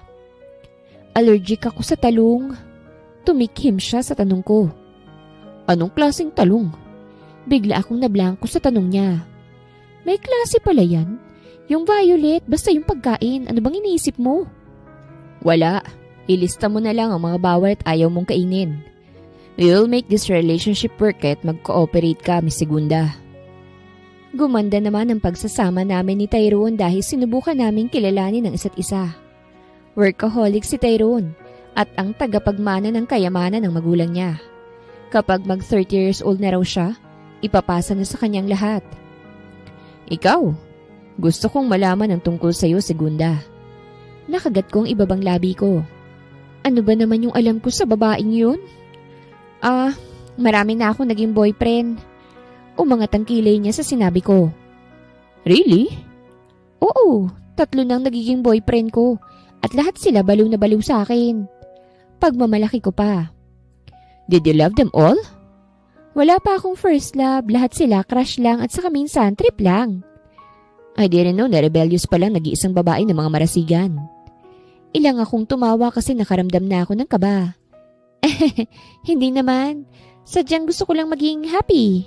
Allergic ako sa talong. Tumikhim siya sa tanong ko. Anong klaseng talong? Bigla akong nablangko sa tanong niya. May klase pala yan? Yung violet, basta yung pagkain. Ano bang iniisip mo? Wala. Ilista mo na lang ang mga bawal at ayaw mong kainin. We'll make this relationship work at mag-cooperate ka, Miss Segunda. Gumanda naman ang pagsasama namin ni Tyrone dahil sinubukan namin kilalanin ang isa't isa. Workaholic si Tyrone at ang tagapagmana ng kayamanan ng magulang niya. Kapag mag 30 years old na raw siya, ipapasa na sa kanyang lahat. Ikaw, gusto kong malaman ang tungkol sa iyo, Segunda. Nakagat kong ibabang labi ko. Ano ba naman yung alam ko sa babaeng yun? Marami na akong naging boyfriend. Umangat ang kilay niya sa sinabi ko. Really? Oo, 3 nang nagiging boyfriend ko at lahat sila baliw na baliw sa akin. Pagmamalaki ko pa. Did you love them all? Wala pa akong first love, lahat sila crush lang at saka minsan trip lang. I didn't know na rebellious pa lang nag-iisang babae ng mga marasigan. Ilang akong tumawa kasi nakaramdam na ako ng kaba. Hindi naman. Sadyang gusto ko lang maging happy.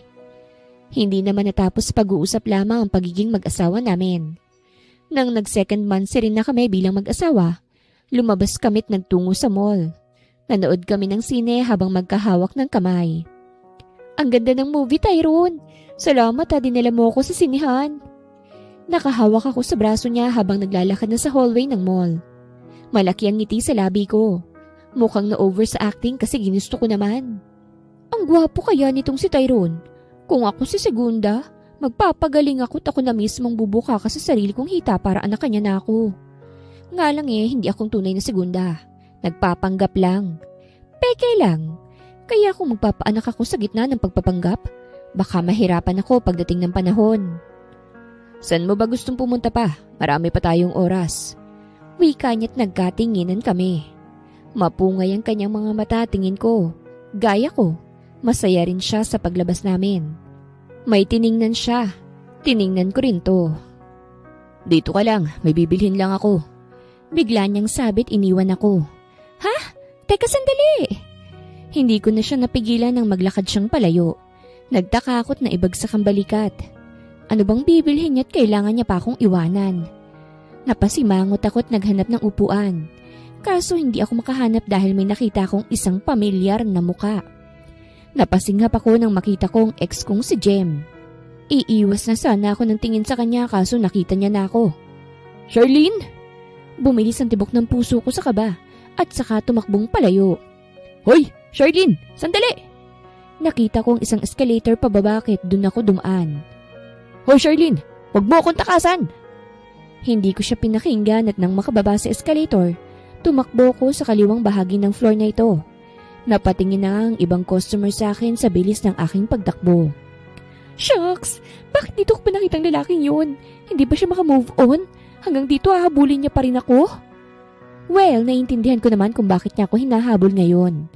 Hindi naman natapos pag-uusap lamang ang pagiging mag-asawa namin. Nang nag-second month rin na kami bilang mag-asawa, lumabas kami't nagtungo sa mall. Nanood kami ng sine habang magkahawak ng kamay. Ang ganda ng movie, Tyrone. Salamat dinala mo ako sa sinihan. Nakahawak ako sa braso niya habang naglalakad na sa hallway ng mall. Malaki ang ngiti sa labi ko. Mukhang na-over sa acting kasi ginusto ko naman. Ang gwapo kaya nitong si Tyrone. Kung ako si Segunda, magpapagaling ako at ako na mismong bubuka ka sa sarili kong hita para anakan niya na ako. Nga lang hindi akong tunay na Segunda. Nagpapanggap lang. Peke lang. Kaya kung magpapaanak ako sa gitna ng pagpapanggap, baka mahirapan ako pagdating ng panahon. Saan mo ba gustong pumunta pa? Marami pa tayong oras. Wika niya't nagkatinginan kami. Mapungay ang kanyang mga mata tingin ko. Gaya ko, masaya rin siya sa paglabas namin. May tiningnan siya. Tiningnan ko rin to. Dito ka lang, may bibilhin lang ako. Bigla niyang sabit iniwan ako. Ha? Teka sandali! Hindi ko na siya napigilan nang maglakad siyang palayo. Nagtaka ako't na ibagsak ang balikat. Ano bang bibilhin niya't kailangan niya pa akong iwanan? Napasimangot ako't naghanap ng upuan. Kaso hindi ako makahanap dahil may nakita akong isang pamilyar na muka. Napasinghap ako nang makita kong ex kong si Jem. Iiwas na sana ako ng tingin sa kanya kaso nakita niya na ako. Charlene? Bumilis ang tibok ng puso ko sa kaba at saka tumakbong palayo. Hoy! Charlene! Sandali! Nakita kong isang escalator pababa kahit dun ako dumaan. Hoy Charlene! Huwag mo akong takasan! Hindi ko siya pinakinggan at nang makababa sa escalator, tumakbo ko sa kaliwang bahagi ng floor na ito. Napatingin na ang ibang customer sa akin sa bilis ng aking pagtakbo. Shucks! Bakit dito ko pa nakitang lalaking yun? Hindi ba siya makamove on? Hanggang dito hahabulin niya pa rin ako? Well, naiintindihan ko naman kung bakit niya ako hinahabol ngayon.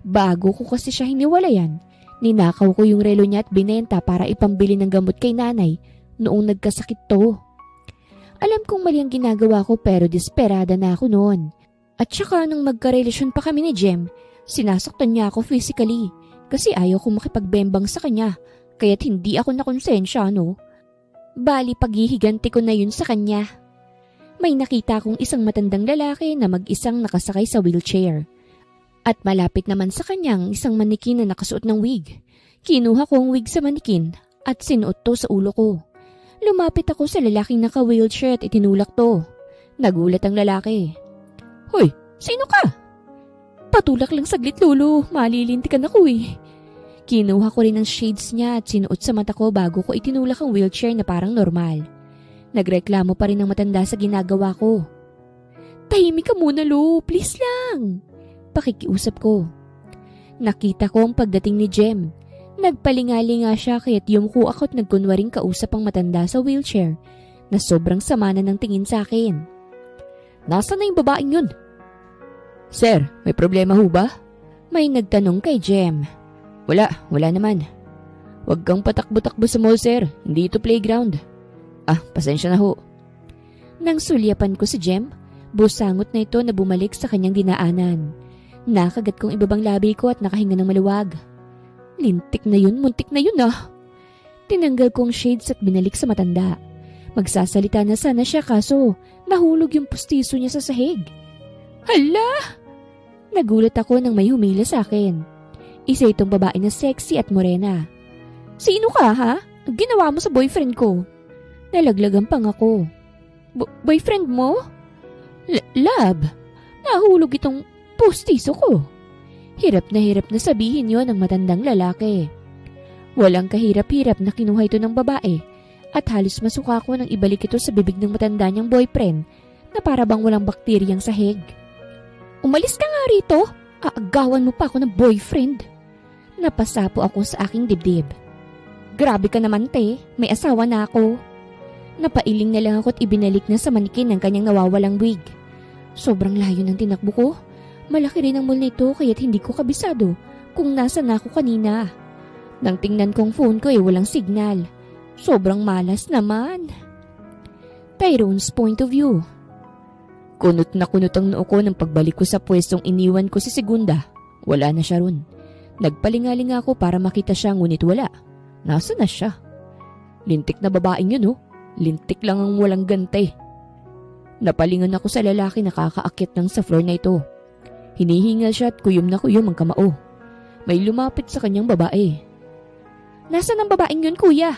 Bago ko kasi siya hiniwalayan, ninakaw ko yung relo niya at binenta para ipambili ng gamot kay nanay noong nagkasakit to. Alam kong mali ang ginagawa ko pero desperada na ako noon. At saka nung magkarelasyon pa kami ni Jem, sinasaktan niya ako physically kasi ayaw kong makipagbembang sa kanya kaya't hindi ako nakonsensya, no? Bali paghihiganti ko na yun sa kanya. May nakita akong isang matandang lalaki na mag-isang nakasakay sa wheelchair. At malapit naman sa kanyang isang manikin na nakasuot ng wig. Kinuha ko ang wig sa manikin at sinuot to sa ulo ko. Lumapit ako sa lalaking naka-wheelchair at itinulak to. Nagulat ang lalaki. Hoy, sino ka? Patulak lang saglit, lolo. Malilintikan ako eh. Kinuha ko rin ang shades niya at sinuot sa mata ko bago ko itinulak ang wheelchair na parang normal. Nagreklamo pa rin ang matanda sa ginagawa ko. Tahimik ka muna, lo. Please lang. Pakikiusap ko. Nakita ko ang pagdating ni Jem. Nagpalingali nga siya kaya't yumuko ako at nagkunwaring kausap ang matanda sa wheelchair na sobrang sama na ng tingin sa akin. Nasaan na yung babaeng yun? Sir, may problema ho ba? May nagtanong kay Jem. Wala naman. Huwag kang patakbo-takbo sa mall, sir. Hindi ito playground. Pasensya na ho. Nang sulyapan ko si Jem, busangot na ito na bumalik sa kanyang dinaanan. Nakagat kong ibabang labi ko at nakahinga ng maluwag. Lintik na yun, muntik na yun ah. Tinanggal kong shades at binalik sa matanda. Magsasalita na sana siya kaso nahulog yung pustiso niya sa sahig. Hala! Nagulat ako nang may humila sa akin. Isa itong babae na sexy at morena. Sino ka ha? Ang ginawa mo sa boyfriend ko? Nalaglagan pang ako. Boyfriend mo? Lab, nahulog itong pustiso ko. Hirap na sabihin yon ng matandang lalaki. Walang kahirap-hirap na kinuha ito ng babae at halos masuka ko nang ibalik ito sa bibig ng matanda niyang boyfriend na para bang walang bakteryang sahig. Umalis ka nga rito. Aagawan mo pa ako ng boyfriend. Napasapo ako sa aking dibdib. Grabe ka naman, te. May asawa na ako. Napailing na lang ako at ibinalik na sa manikin ng kanyang nawawalang wig. Sobrang layo ng tinakbo ko. Malaki rin ang mall na ito kaya't hindi ko kabisado kung nasa na ako kanina. Nang tingnan kong phone ko walang signal. Sobrang malas naman. Tyrone's point of view. Kunot na kunot ang noo ko ng pagbalik ko sa pwestong iniwan ko si Segunda. Wala na siya ron. Nagpalingaling ako para makita siya ngunit wala. Nasaan na siya? Lintik na babaeng yun oh. Lintik lang ang walang gante. Napalingan ako sa lalaki na kakaakyat ng sa floor na ito. Hinihingal siya at kuyom na kuyom ang kamao. May lumapit sa kanyang babae. Nasaan ang babaeng yun, kuya?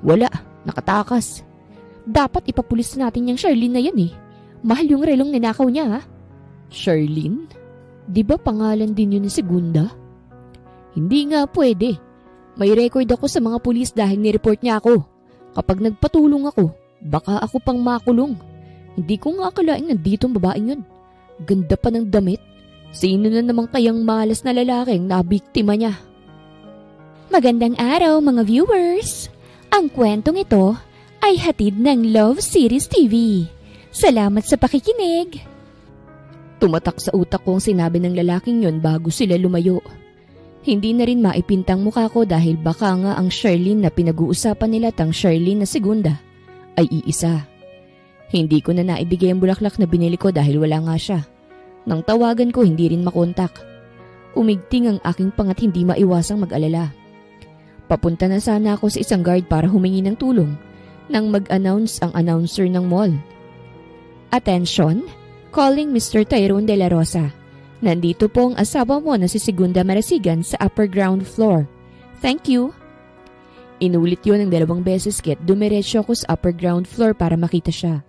Wala, nakatakas. Dapat ipapulis natin yung Charlene na yan eh. Mahal yung relong ninakaw niya ha. Charlene? Di ba pangalan din yun ni Segunda? Hindi nga pwede. May record ako sa mga pulis dahil nireport niya ako. Kapag nagpatulong ako, baka ako pang makulong. Hindi ko nga akalain nandito ang babaeng yun. Ganda pa ng damit. Sino na naman kayang malas na lalaking nabiktima niya? Magandang araw mga viewers! Ang kwentong ito ay hatid ng Love Series TV. Salamat sa pakikinig! Tumatak sa utak ko ang sinabi ng lalaking yon bago sila lumayo. Hindi na rin maipintang mukha ko dahil baka nga ang Charlene na pinag-uusapan nila tang Charlene na Segunda ay iisa. Hindi ko na naibigay ang bulaklak na binili ko dahil wala nga siya. Nang tawagan ko hindi rin makontak. Umigting ang aking pangat hindi maiwasang mag-alala. Papunta na sana ako sa isang guard para humingi ng tulong nang mag-announce ang announcer ng mall. Attention! Calling Mr. Tyrone de la Rosa. Nandito po ang asawa mo na si Segunda Marasigan sa upper ground floor. Thank you. Inulit yun ng 2 beses kaya't dumiretso ako sa upper ground floor para makita siya.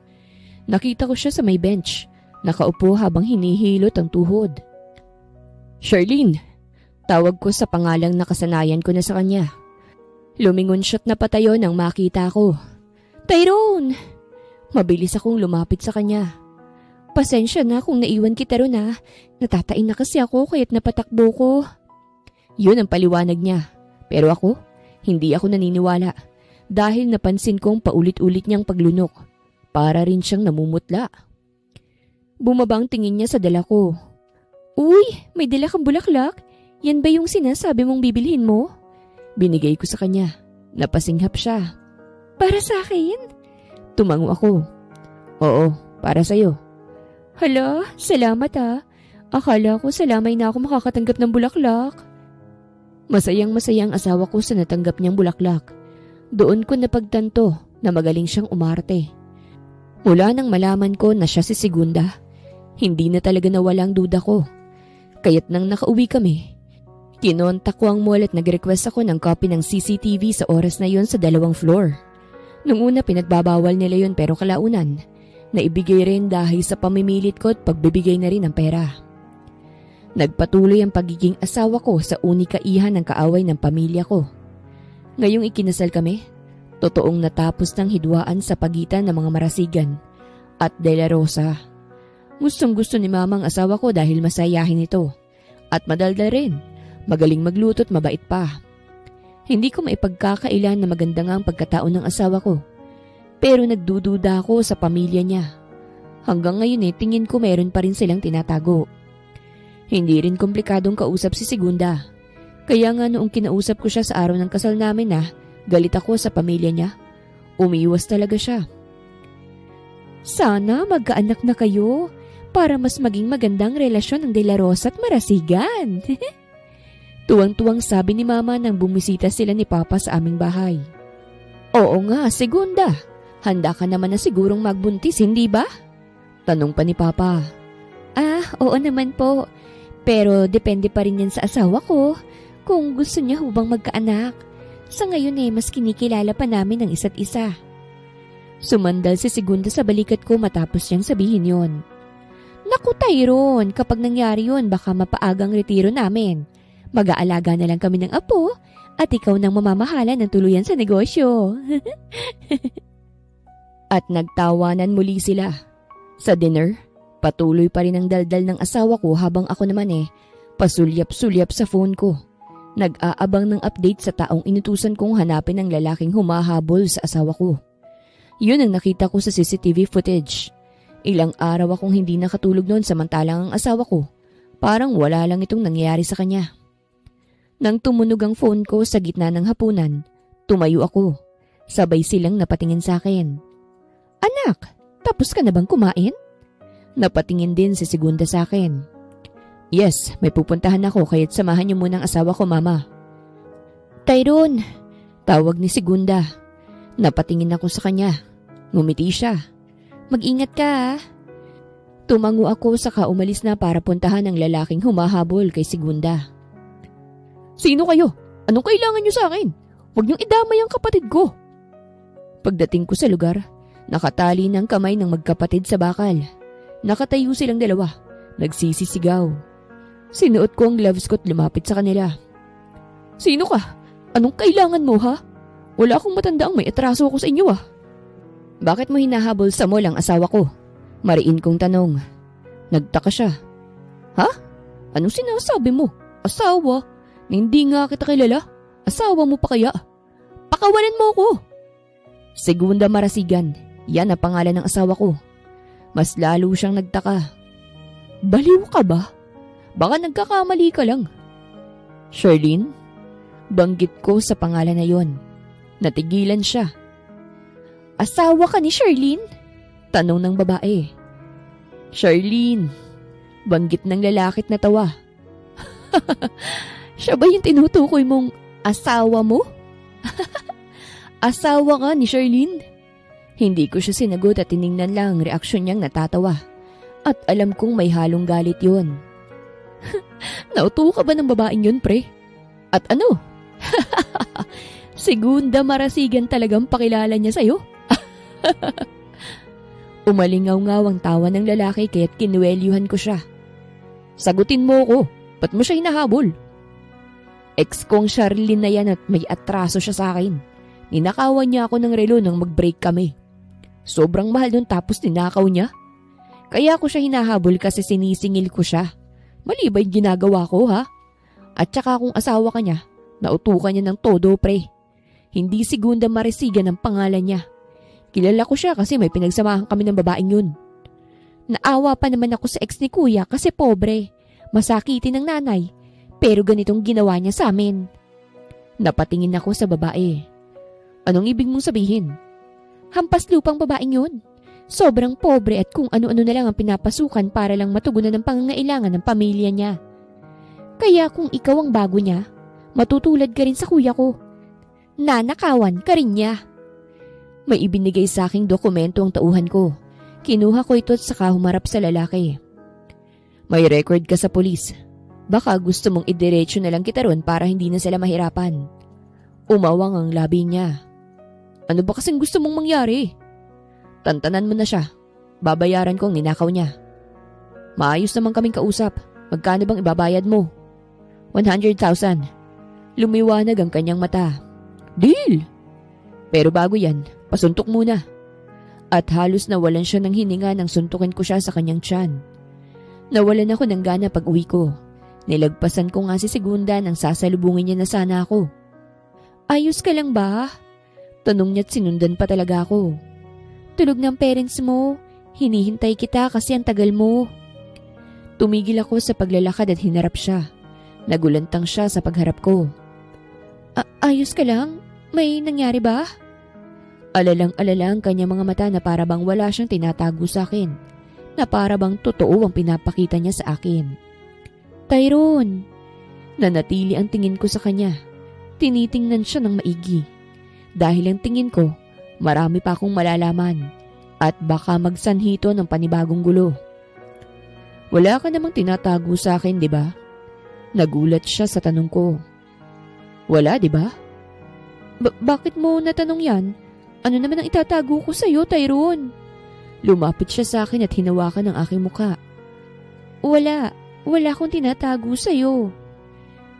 Nakita ko siya sa may bench. Nakaupo habang hinihilot ang tuhod. Charlene! Tawag ko sa pangalang nakasanayan ko na sa kanya. Lumingon siya't napatayo nang makita ko. Tyrone! Mabilis akong lumapit sa kanya. Pasensya na kung naiwan kita ron ha. Natatain na kasi ako kaya't napatakbo ko. Yun ang paliwanag niya. Pero ako, hindi ako naniniwala. Dahil napansin kong paulit-ulit niyang paglunok. Para rin siyang namumutla. Bumabang tingin niya sa dala ko. Uy, may dala kang bulaklak. Yan ba yung sinasabi mong bibilhin mo? Binigay ko sa kanya. Napasinghap siya. Para sa akin? Tumango ako. Oo, para sa'yo. Hala, salamat ha. Akala ko sa lamay na ako makakatanggap ng bulaklak. Masayang-masaya ang asawa ko sa natanggap niyang bulaklak. Doon ko napagtanto na magaling siyang umarte. Mula nang malaman ko na siya si Segunda, hindi na talaga nawala ang duda ko. Kaya't nang nakauwi kami, kinontak ko ang mall at nag-request ako ng copy ng CCTV sa oras na yon sa 2 floor. Nung una pinagbabawal nila yon pero kalaunan, naibigay rin dahil sa pamimilit ko at pagbibigay na rin ng pera. Nagpatuloy ang pagiging asawa ko sa unikaihan ng kaaway ng pamilya ko. Ngayong ikinasal kami, totoong natapos ng hidwaan sa pagitan ng mga Marasigan at De La Rosa. Gustong gusto ni mama ang asawa ko dahil masayahin ito at madaldal rin, magaling magluto at mabait pa. Hindi ko maipagkakailan na maganda nga ang pagkatao ng asawa ko, pero nagdududa ako sa pamilya niya. Hanggang ngayon tingin ko meron pa rin silang tinatago. Hindi rin komplikadong kausap si Segunda. Kaya nga noong kinausap ko siya sa araw ng kasal namin galit ako sa pamilya niya, umiiwas talaga siya. Sana magkaanak na kayo para mas maging magandang relasyon ng De La Rosa at Marasigan. Tuwang-tuwang sabi ni mama nang bumisita sila ni papa sa aming bahay. Oo nga, Segunda. Handa ka naman na sigurong magbuntis, hindi ba? Tanong pa ni papa. Oo naman po. Pero depende pa rin yan sa asawa ko kung gusto niya hubang magkaanak. Sa ngayon mas kinikilala pa namin ang isa't isa. Sumandal si Segunda sa balikat ko matapos niyang sabihin yon. Naku Tyrone, kapag nangyari yon baka mapaagang retiro namin. Mag-aalaga na lang kami ng apo at ikaw nang mamamahala ng tuluyan sa negosyo. At nagtawanan muli sila. Sa dinner, patuloy pa rin ang daldal ng asawa ko habang ako naman pasulyap-sulyap sa phone ko. Nag-aabang ng update sa taong inutusan kong hanapin ang lalaking humahabol sa asawa ko. Yun ang nakita ko sa CCTV footage. Ilang araw akong hindi nakatulog noon samantalang ang asawa ko, parang wala lang itong nangyayari sa kanya. Nang tumunog ang phone ko sa gitna ng hapunan, tumayo ako. Sabay silang napatingin sa akin. Anak, tapos ka na bang kumain? Napatingin din si Segunda sa akin. Yes, may pupuntahan ako kaya't samahan niyo muna ang asawa ko, mama. Tyrone, tawag ni Segunda. Napatingin ako sa kanya. Ngumiti siya. Mag-ingat ka. Tumango ako saka umalis na para puntahan ang lalaking humahabol kay Segunda. Sino kayo? Anong kailangan niyo sa akin? Huwag niyong idamay ang kapatid ko. Pagdating ko sa lugar, nakatali ng kamay ng magkapatid sa bakal. Nakatayo silang dalawa. Nagsisisigaw. Sinuot ko ang gloves ko at lumapit sa kanila. Sino ka? Anong kailangan mo ha? Wala akong matandaang may atraso ako sa inyo Bakit mo hinahabol sa mall ang asawa ko? Mariin kong tanong. Nagtaka siya. Ha? Anong sinasabi mo? Asawa? Hindi nga kita kilala. Asawa mo pa kaya? Pakawalan mo ako. Segunda Marasigan. Yan ang pangalan ng asawa ko. Mas lalo siyang nagtaka. Baliw ka ba? Baka nagkakamali ka lang. Sherlyn? Banggit ko sa pangalan na yon. Natigilan siya. Asawa ka ni Sherlyn? Tanong ng babae. Sherlyn. Banggit ng lalakit na tawa. Siya ba yung tinutukoy mong asawa mo? Asawa ka ni Sherlyn? Hindi ko siya sinagot at tiningnan lang ang reaksyon niyang natatawa. At alam kong may halong galit yon. Nauto ka ba ng babaeng yun, pre? At ano? Segunda Marasigan talagang pakilala niya sa'yo? Umalingaw-ngaw ang tawa ng lalaki kaya't kinuwelyuhan ko siya. Sagutin mo ko, ba't mo siya hinahabol? Ex kong Sherlyn na yan at may atraso siya sa akin. Ninakawan niya ako ng relo nang mag-break kami. Sobrang mahal nun tapos ninakaw niya. Kaya ako siya hinahabol kasi sinisingil ko siya. Mali ba yung ginagawa ko ha? At saka kung asawa ka niya, nautukan niya ng todo pre. Hindi Segunda Marasigan ang pangalan niya. Kilala ko siya kasi may pinagsamahan kami ng babaeng yun. Naawa pa naman ako sa ex ni kuya kasi pobre. Masakitin ng nanay. Pero ganitong ginawa niya sa amin. Napatingin ako sa babae. Anong ibig mong sabihin? Hampas lupang babaeng yun. Sobrang pobre at kung ano-ano na lang ang pinapasukan para lang matugunan ng pangangailangan ng pamilya niya. Kaya kung ikaw ang bago niya, Matutulad ka rin sa kuya ko. Nanakawan ka rin niya. May ibinigay sa aking dokumento ang tauhan ko. Kinuha ko ito at saka humarap sa lalaki. May record ka sa pulis. Baka gusto mong idiretso na lang kita ron para hindi na sila mahirapan. Umawang ang labi niya. Ano ba kasing gusto mong mangyari? Tantanan mo na siya. Babayaran ko ang ninakaw niya. Maayos naman kaming kausap. Magkano bang ibabayad mo? 100,000. Lumiwanag ang kanyang mata. Deal! Pero bago yan, pasuntok muna. At halos nawalan siya ng hininga nang suntukin ko siya sa kanyang tiyan. Nawalan ako ng gana pag uwi ko. Nilagpasan ko nga si Segunda nang sasalubungin niya na sana ako. Ayos ka lang ba? Tanong niya't sinundan pa talaga ako. Tulog ng parents mo. Hinihintay kita kasi ang tagal mo. Tumigil ako sa paglalakad at hinarap siya. Nagulantang siya sa pagharap ko. Ayos ka lang? May nangyari ba? Alalang-alala ang kanyang mga mata na para bang wala siyang tinatago sa akin. Na para bang totoo ang pinapakita niya sa akin. Tyrone! Nanatili ang tingin ko sa kanya. Tinitingnan siya ng maigi. Dahil ang tingin ko, marami pa akong malalaman. At baka magsanhito ng panibagong gulo. Wala ka namang tinatago sa akin, di ba? Nagulat siya sa tanong ko. Wala, di ba? Bakit mo natanong yan? Ano naman ang itatago ko sa'yo, Tyrone? Lumapit siya sa akin at hinawakan ang aking muka. Wala akong tinatago sa'yo.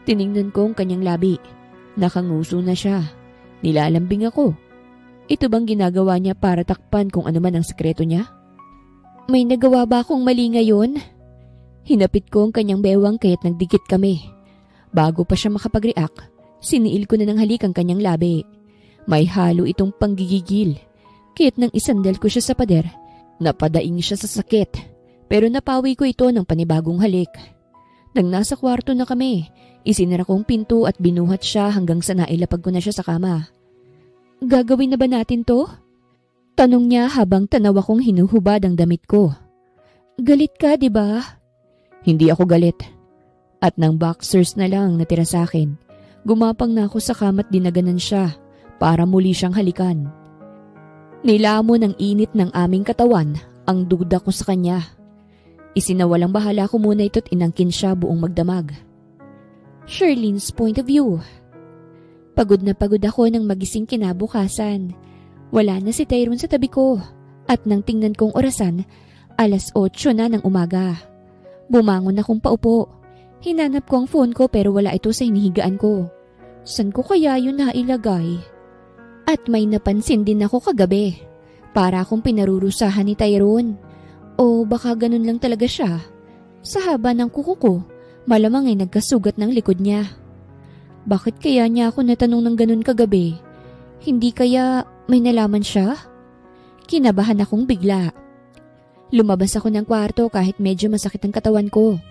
Tiningnan ko ang kanyang labi. Nakanguso na siya. Nilalambing ako. Ito bang ginagawa niya para takpan kung ano man ang sekreto niya? May nagawa ba akong mali ngayon? Hinapit ko ang kanyang bewang kaya't nagdikit kami. Bago pa siya makapag-react, siniil ko na ng halik ang kanyang labi. May halo itong panggigigil. Kaya't nang isandal ko siya sa pader, napadaing siya sa sakit. Pero napawi ko ito ng panibagong halik. Nang nasa kwarto na kami, isinara kong pinto at binuhat siya hanggang sa nailapag ko na siya sa kama. Gagawin na ba natin to? Tanong niya habang tanaw akong hinuhubad ang damit ko. Galit ka, di ba? Hindi ako galit. At nang boxers na lang natira sa akin, gumapang na ako sa kama at dinaganan siya para muli siyang halikan. Nilamon ng init ng aming katawan ang duda ko sa kanya. Isinawalang bahala ko muna ito't inangkin siya buong magdamag. Sherlynn's point of view. Pagod na pagod ako nang magising kinabukasan. Wala na si Tyrone sa tabi ko at nang tingnan kong orasan, 8:00 na ng umaga. Bumangon akong paupo. Hinanap ko ang phone ko pero wala ito sa hinihigaan ko. San ko kaya yun nailagay? At may napansin din ako kagabi. Para akong pinarurusahan ni Tyrone. O baka ganun lang talaga siya. Sa haba ng kuko ko, malamang ay nagkasugat ng likod niya. Bakit kaya niya ako natanong ng ganun kagabi? Hindi kaya may nalaman siya? Kinabahan akong bigla. Lumabas ako ng kwarto kahit medyo masakit ang katawan ko.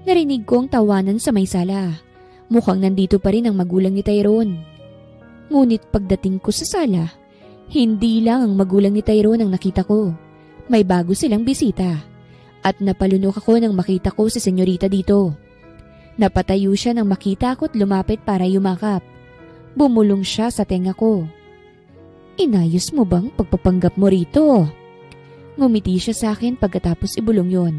Narinig ko ang tawanan sa may sala. Mukhang nandito pa rin ang magulang ni Tyrone. Ngunit pagdating ko sa sala, hindi lang ang magulang ni Tyrone ang nakita ko. May bago silang bisita. At napalunok ako nang makita ko si senyorita dito. Napatayo siya nang makita ko at lumapit para yumakap. Bumulong siya sa tenga ko. Inayos mo bang pagpapanggap mo rito? Ngumiti siya sa akin pagkatapos ibulong yon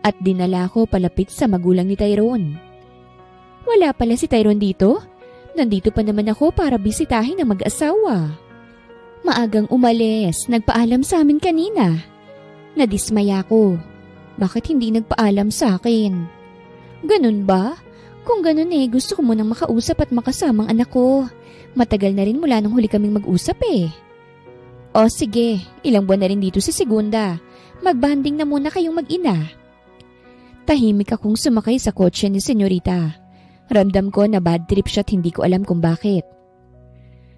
at dinala ko palapit sa magulang ni Tyrone. Wala pala si Tyrone dito? Nandito pa naman ako para bisitahin ang mag-asawa. Maagang umalis, nagpaalam sa amin kanina. Nadismaya ko. Bakit hindi nagpaalam sa akin? Ganun ba? Kung ganun gusto ko munang makausap at makasamang anak ko. Matagal na rin mula nung huli kaming mag-usap O sige, ilang buwan na rin dito si Segunda. Magbanding na muna kayong mag-ina. Tahimik akong sumakay sa kotse ni senyorita. Ramdam ko na bad trip siya at hindi ko alam kung bakit.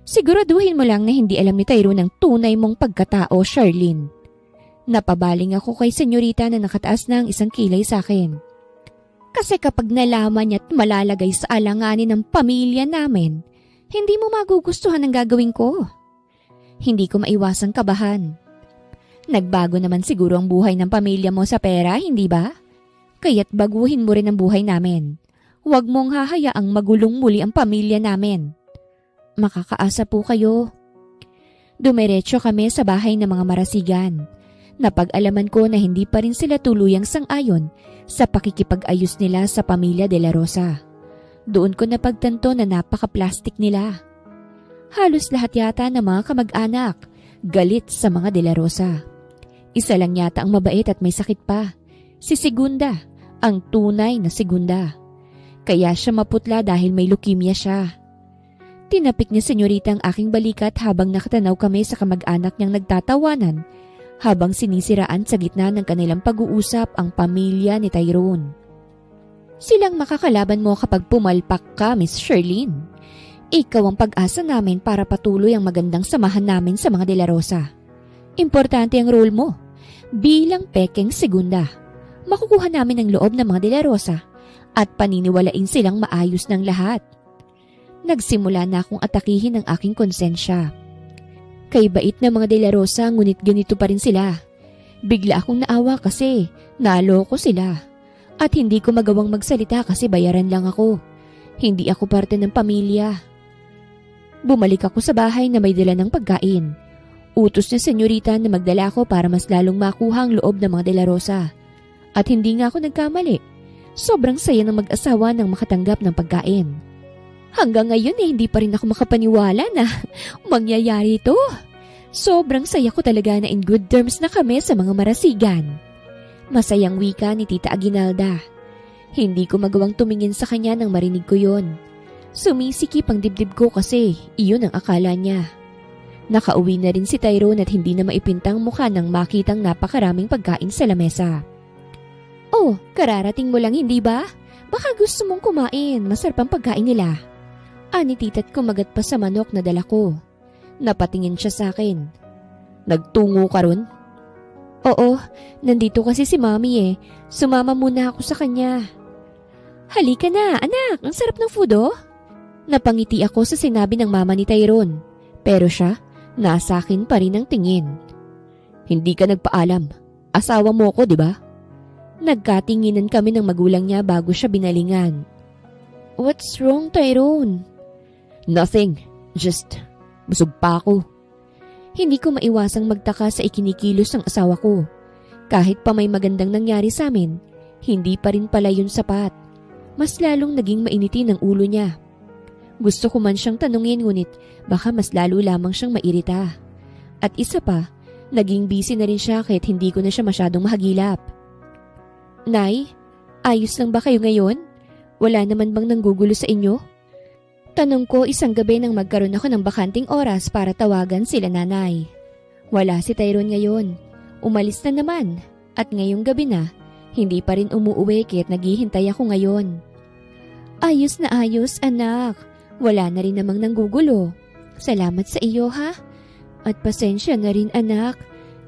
Siguraduhin mo lang na hindi alam ni Tyrone ang tunay mong pagkatao, Sherlynn. Napabaling ako kay senyorita na nakataas na ang 1 kilay sa akin. Kasi kapag nalaman niya't malalagay sa alanganin ng pamilya namin, hindi mo magugustuhan ang gagawin ko. Hindi ko maiwasang kabahan. Nagbago naman siguro ang buhay ng pamilya mo sa pera, hindi ba? Kaya't baguhin mo rin ang buhay namin. Huwag mong hahayaang magulong muli ang pamilya namin. Makakaasa po kayo. Dumiretso kami sa bahay ng mga marasigan. Napag-alaman ko na hindi pa rin sila tuluyang sang-ayon sa pakikipag-ayos nila sa pamilya De La Rosa. Doon ko napagtanto na napaka-plastic nila. Halos lahat yata ng mga kamag-anak galit sa mga De La Rosa. Isa lang yata ang mabait at may sakit pa. Si Segunda, ang tunay na Segunda. Kaya siya maputla dahil may leukemia siya. Tinapik ni senyorita ang aking balikat habang nakatanaw kami sa kamag-anak niyang nagtatawanan habang sinisiraan sa gitna ng kanilang pag-uusap ang pamilya ni Tyrone. Silang makakalaban mo kapag pumalpak ka, Miss Sherlyn. Ikaw ang pag-asa namin para patuloy ang magandang samahan namin sa mga De La Rosa. Importante ang role mo. Bilang pekeng Segunda, makukuha namin ang loob ng mga De La Rosa at paniniwalain silang maayos ng lahat. Nagsimula na akong atakihin ang aking konsensya. Kay bait na mga De La Rosa ngunit ganito pa rin sila. Bigla akong naawa kasi naloko sila. At hindi ko magawang magsalita kasi bayaran lang ako. Hindi ako parte ng pamilya. Bumalik ako sa bahay na may dala ng pagkain. Utos na senyorita na magdala ako para mas lalong makuha ang loob ng mga De La Rosa. At hindi nga ako nagkamali. Sobrang saya ng mag-asawa nang makatanggap ng pagkain. Hanggang ngayon hindi pa rin ako makapaniwala na mangyayari ito. Sobrang saya ko talaga na in good terms na kami sa mga marasigan. Masayang wika ni Tita Aguinalda. Hindi ko magawang tumingin sa kanya nang marinig ko yon. Sumisikip ang dibdib ko kasi iyon ang akala niya. Nakauwi na rin si Tyrone at hindi na maipintang mukha nang makitang napakaraming pagkain sa lamesa. Oh, kararating mo lang hindi ba? Baka gusto mong kumain, masarap ang pagkain nila. Ani tita't kumagat pa sa manok na dala ko. Napatingin siya sa akin. Nagtungo ka ron? Oo, nandito kasi si Mommy eh. Sumama muna ako sa kanya. Halika na, anak. Ang sarap ng food oh. Napangiti ako sa sinabi ng mama ni Tyrone. Pero siya, nasa akin pa rin ang tingin. Hindi ka nagpaalam. Asawa mo ko, di ba? Nagkatinginan kami ng magulang niya bago siya binalingan. What's wrong, Tyrone? Nothing. Just, busog pa ako. Hindi ko maiwasang magtaka sa ikinikilos ng asawa ko. Kahit pa may magandang nangyari sa amin, hindi pa rin pala yun sapat. Mas lalong naging mainiti ng ulo niya. Gusto ko man siyang tanungin ngunit baka mas lalo lamang siyang mairita. At isa pa, naging busy na rin siya kahit hindi ko na siya masyadong mahagilap. Nay, ayos lang ba kayo ngayon? Wala naman bang nanggugulo sa inyo? Tanong ko isang gabi nang magkaroon ako ng bakanting oras para tawagan sila nanay. Wala si Tyrone ngayon. Umalis na naman. At ngayong gabi na, hindi pa rin umuuwi kaya't naghihintay ako ngayon. Ayos na ayos, anak. Wala na rin namang nanggugulo. Salamat sa iyo, ha? At pasensya na rin, anak.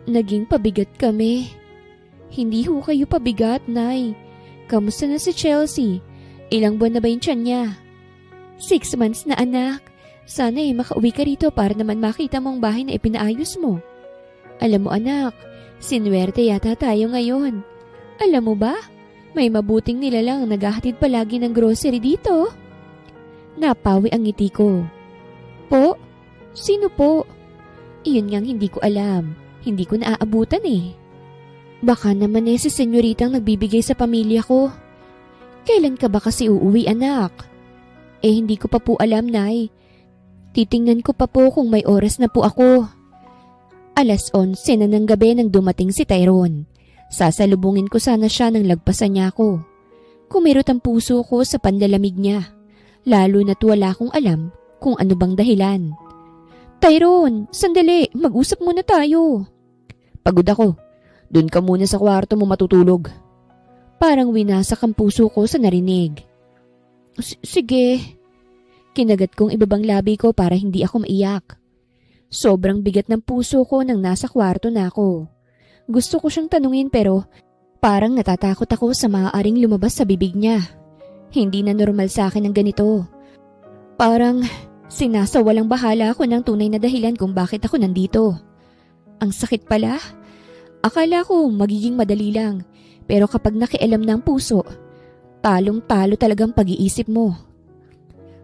Naging pabigat kami. Hindi ho kayo pabigat, Nay. Kamusta na si Chelsea? Ilang buwan na ba yung tiyan niya? 6 months na, anak. Sana makauwi ka rito para naman makita mo ang bahay na ipinaayos mo. Alam mo, anak, sinwerte yata tayo ngayon. Alam mo ba, may mabuting nilalang naghahatid palagi ng grocery dito. Napawi ang ngiti ko. Po? Sino po? Iyon ngang hindi ko alam. Hindi ko naaabutan eh. Baka naman si senyoritang nagbibigay sa pamilya ko. Kailan ka ba kasi uuwi, anak? Hindi ko pa po alam, Nay. Titingnan ko pa po kung may oras na po ako. 11:00 na ng gabi nang dumating si Tyrone. Sasalubungin ko sana siya nang lagpasan niya ako. Kumirot ang puso ko sa panlalamig niya. Lalo na't wala akong alam kung ano bang dahilan. Tyrone, sandali, mag-usap muna tayo. Pagod ako. Doon ka muna sa kwarto mo matutulog. Parang winasak ang puso ko sa narinig. Sige. Kinagat kong ibabang labi ko para hindi ako maiyak. Sobrang bigat ng puso ko nang nasa kwarto na ako. Gusto ko siyang tanungin pero parang natatakot ako sa maaaring lumabas sa bibig niya. Hindi na normal sa akin ang ganito. Parang sinasawalang bahala ako ng tunay na dahilan kung bakit ako nandito. Ang sakit pala. Akala ko magiging madali lang, pero kapag nakialam na ang puso, Talong-talo talagang pag-iisip mo.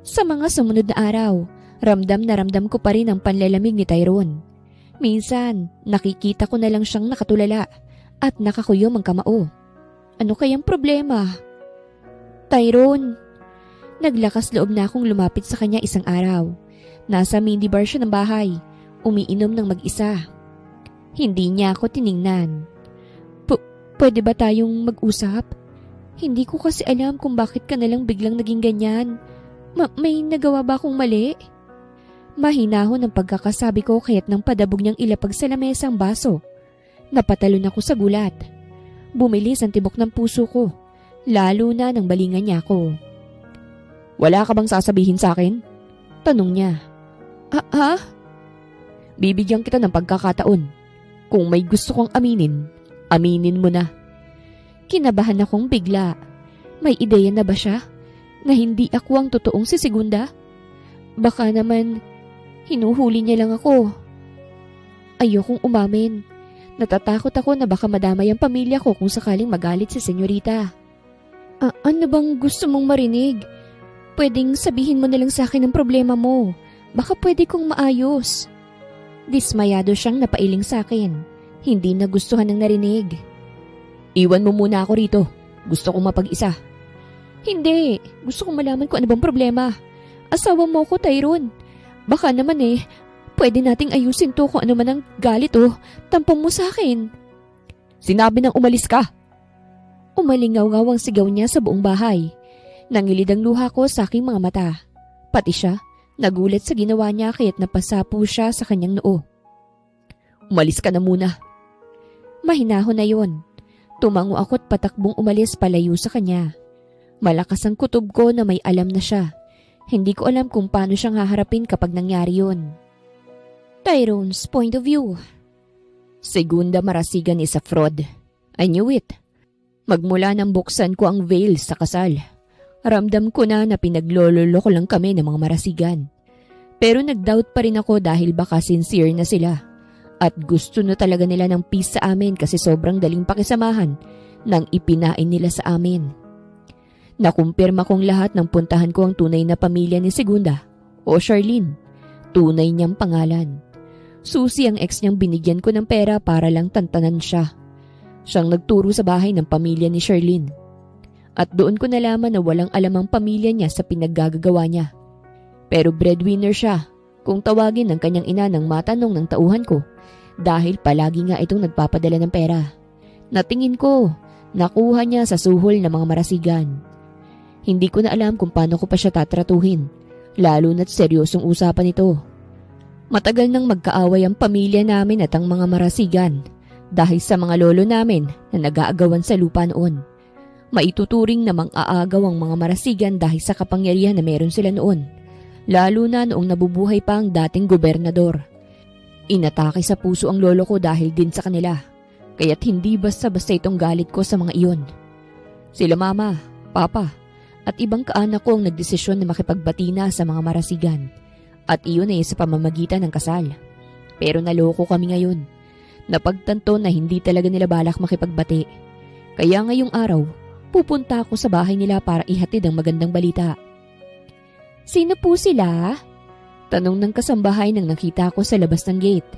Sa mga sumunod na araw, ramdam na ramdam ko pa rin ang panlalamig ni Tyrone. Minsan, nakikita ko na lang siyang nakatulala at nakakuyom ang kamao. Ano kayang problema? Tyrone, naglakas loob na akong lumapit sa kanya isang araw. Nasa minibar siya ng bahay, umiinom ng mag-isa. Hindi niya ako tiningnan. Pwede ba tayong mag-usap? Hindi ko kasi alam kung bakit ka nalang biglang naging ganyan. May nagawa ba akong mali? Mahinahon ang pagkakasabi ko kaya't nang padabog niyang ilapag sa lamesa ang baso. Napatalon ako sa gulat. Bumilis ang tibok ng puso ko, lalo na nang balingan niya ako. Wala ka bang sasabihin sa akin? Tanong niya. Bibigyan kita ng pagkakataon. Kung may gusto kong aminin, aminin mo na. Kinabahan akong bigla. May ideya na ba siya? Na hindi ako ang totoong si Segunda? Baka naman, hinuhuli niya lang ako. Ayokong umamin. Natatakot ako na baka madamay ang pamilya ko kung sakaling magalit si senyorita. Ano bang gusto mong marinig? Pwedeng sabihin mo na lang sa akin ang problema mo. Baka pwede kong maayos. Dismayado siyang napailing sa akin. Hindi nagustuhan ng narinig. Iwan mo muna ako rito. Gusto kong mapag-isa. Hindi. Gusto kong malaman kung ano bang problema. Asawa mo ko, Tyrone. Baka naman pwede nating ayusin to kung ano man ang galit tampang mo sa akin. Sinabi nang umalis ka. Umalingaw-ngaw ang sigaw niya sa buong bahay. Nangilid ang luha ko sa aking mga mata. Pati siya, nagulat sa ginawa niya kaya't napasapo siya sa kanyang noo. Umalis ka na muna. Mahinahon na yon. Tumango ako't patakbong umalis palayo sa kanya. Malakas ang kutob ko na may alam na siya. Hindi ko alam kung paano siyang haharapin kapag nangyari yon. Tyrone's point of view. Segunda Marasigan is a fraud. I knew it. Magmula nang buksan ko ang veil sa kasal, ramdam ko na pinaglololo ko lang kami ng mga Marasigan. Pero nag-doubt pa rin ako dahil baka sincere na sila. At gusto na talaga nila ng peace sa amin kasi sobrang daling pakisamahan nang ipinain nila sa amin. Nakumpirma kong lahat ng puntahan ko ang tunay na pamilya ni Segunda o Charlene. Tunay niyang pangalan. Susi ang ex niyang binigyan ko ng pera para lang tantanan siya. Siyang nagturo sa bahay ng pamilya ni Charlene. At doon ko nalaman na walang alam ang pamilya niya sa pinaggagawa niya. Pero breadwinner siya kung tawagin ng kanyang ina ng matanong ng tauhan ko dahil palagi nga itong nagpapadala ng pera. Natingin ko, nakuha niya sa suhol ng mga Marasigan. Hindi ko na alam kung paano ko pa siya tatratuhin, lalo na't seryosong usapan ito. Matagal nang magkaaway ang pamilya namin at ang mga Marasigan dahil sa mga lolo namin na nag-aagawan sa lupa noon. Maituturing na mang-aagaw ang mga Marasigan dahil sa kapangyarihan na meron sila noon, lalo na noong nabubuhay pa ang dating gobernador. Inatake sa puso ang lolo ko dahil din sa kanila, kaya't hindi basta-basta itong galit ko sa mga iyon. Sila mama, papa, at ibang kaanak ko ang nagdesisyon na makipagbati na sa mga Marasigan. At iyon ay sa pamamagitan ng kasal. Pero naloko kami ngayon. Napagtanto na hindi talaga nila balak makipagbati. Kaya ngayong araw, pupunta ako sa bahay nila para ihatid ang magandang balita. Sino po sila? Tanong ng kasambahay nang nakita ko sa labas ng gate.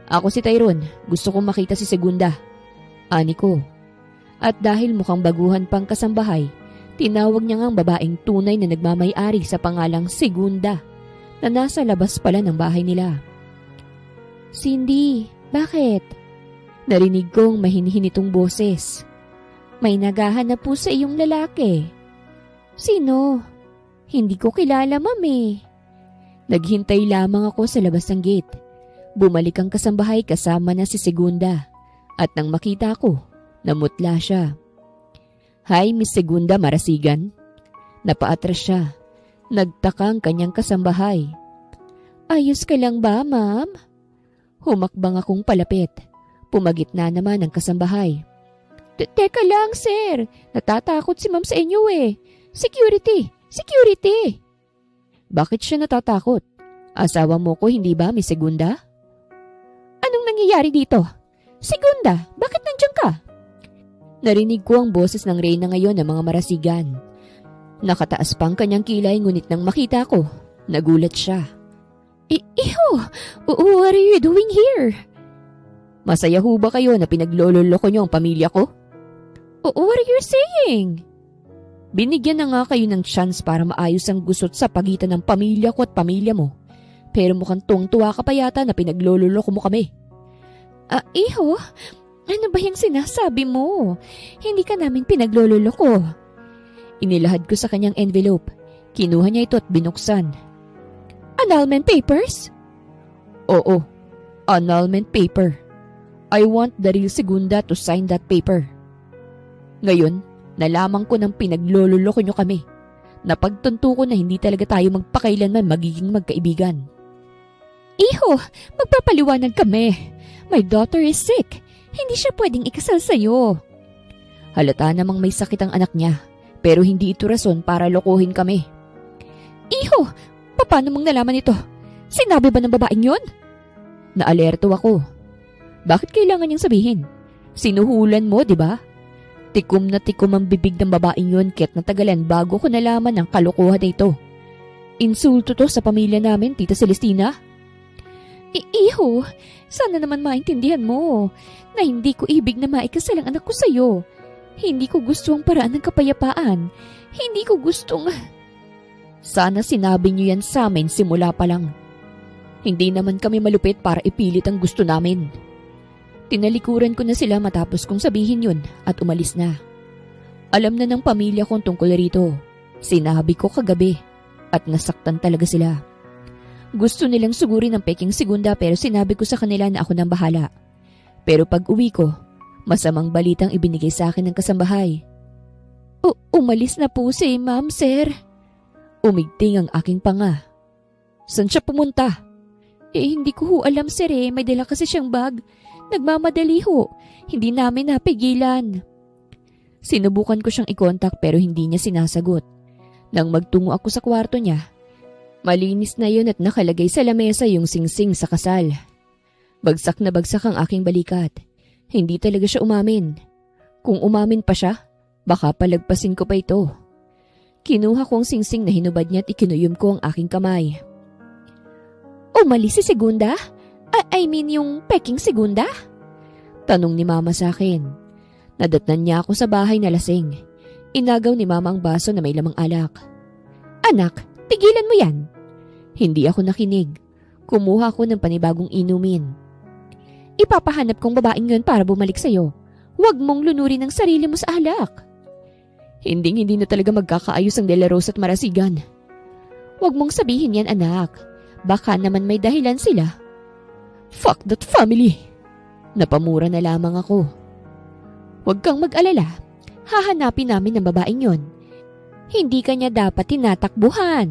Ako si Tyrone, gusto kong makita si Segunda. Ani ko. At dahil mukhang baguhan pang kasambahay, tinawag niya ngang babaeng tunay na nagmamay-ari sa pangalang Segunda na nasa labas pala ng bahay nila. Cindy, bakit? Narinig kong mahinhinitong boses. May naghahanap po sa iyong lalaki. Sino? Hindi ko kilala, mami. Naghintay lamang ako sa labas ng gate. Bumalik ang kasambahay kasama na si Segunda. At nang makita ko, namutla siya. Hi, Miss Segunda Marasigan. Napaatras siya. Nagtaka ang kanyang kasambahay. Ayos ka lang ba, ma'am? Humakbang akong palapit. Pumagitna naman ang kasambahay. Teka lang, sir. Natatakot si ma'am sa inyo eh. Security! Security! Bakit siya natatakot? Asawa mo ko, hindi ba, Miss Segunda? Anong nangyayari dito? Segunda, bakit nandiyan ka? Narinig ko ang boses ng Reyna ngayon ng mga marasigan. Nakataas pang kanyang kilay ngunit nang makita ko, nagulat siya. Iho, what are you doing here? Masaya ho ba kayo na pinaglololoko niyo ang pamilya ko? What are you saying? Binigyan na nga kayo ng chance para maayos ang gusot sa pagitan ng pamilya ko at pamilya mo. Pero mukhang tuwang-tuwa ka pa yata na pinaglololoko mo kami. Iho, ano ba yung sinasabi mo? Hindi ka namin pinaglololoko. Inilahad ko sa kanyang envelope. Kinuha niya ito at binuksan. Annulment papers? Oo, annulment paper. I want the real Segunda to sign that paper. Ngayon, nalaman ko ng pinaglololoko nyo kami. Napagtanto ko na hindi talaga tayo magpakailanman magiging magkaibigan. Iho, magpapaliwanag kami. My daughter is sick. Hindi siya pwedeng ikasal sa'yo. Halata namang may sakit ang anak niya, pero hindi ito rason para lokohin kami. Iho, paano mong nalaman ito? Sinabi ba ng babaeng yon? Naalerto ako. Bakit kailangan niyang sabihin? Sinuhulan mo, di ba? Tikom na tikom ang bibig ng babaeng yun kaya't natagalan bago ko nalaman ang kalokohan na ito. Insulto to sa pamilya namin, Tita Celestina. Iho, sana naman maintindihan mo na hindi ko ibig na maikasal ang anak ko sa'yo. Hindi ko gusto ang paraan ng kapayapaan. Hindi ko gustong... Sana sinabi niyo yan sa amin simula pa lang. Hindi naman kami malupit para ipilit ang gusto namin. Tinalikuran ko na sila matapos kong sabihin yun at umalis na. Alam na ng pamilya kong tungkol rito. Sinabi ko kagabi at nasaktan talaga sila. Gusto nilang sugurin ang peking segunda pero sinabi ko sa kanila na ako nang bahala. Pero pag uwi ko, masamang balitang ibinigay sa akin ng kasambahay. Umalis na po si Ma'am, sir. Umigting ang aking panga. Saan siya pumunta? Hindi ko ho alam, sir eh. May dala kasi siyang bag. Nagmamadali ho. Hindi namin napigilan. Sinubukan ko siyang i-contact pero hindi niya sinasagot. Nang magtungo ako sa kwarto niya, malinis na yun at nakalagay sa lamesa yung singsing sa kasal. Bagsak na bagsak ang aking balikat. Hindi talaga siya umamin. Kung umamin pa siya, baka palagpasin ko pa ito. Kinuha ko ang singsing na hinubad niya at ikinuyom ko ang aking kamay. Umalis si Segunda? I mean yung peking segunda? Tanong ni Mama sa akin. Nadatnan niya ako sa bahay na lasing. Inagaw ni Mama ang baso na may lamang alak. Anak, tigilan mo yan. Hindi ako nakinig. Kumuha ako ng panibagong inumin. Ipapahanap kong babaeng yun para bumalik sa'yo. Huwag mong lunurin ang sarili mo sa alak. Hindi na talaga magkakaayos ang De La Rosa at Marasigan. Huwag mong sabihin yan, anak. Baka naman may dahilan sila. Fuck that family! Napamura na lamang ako. Huwag kang mag-alala. Hahanapin namin ang babaeng yon. Hindi ka niya dapat tinatakbuhan.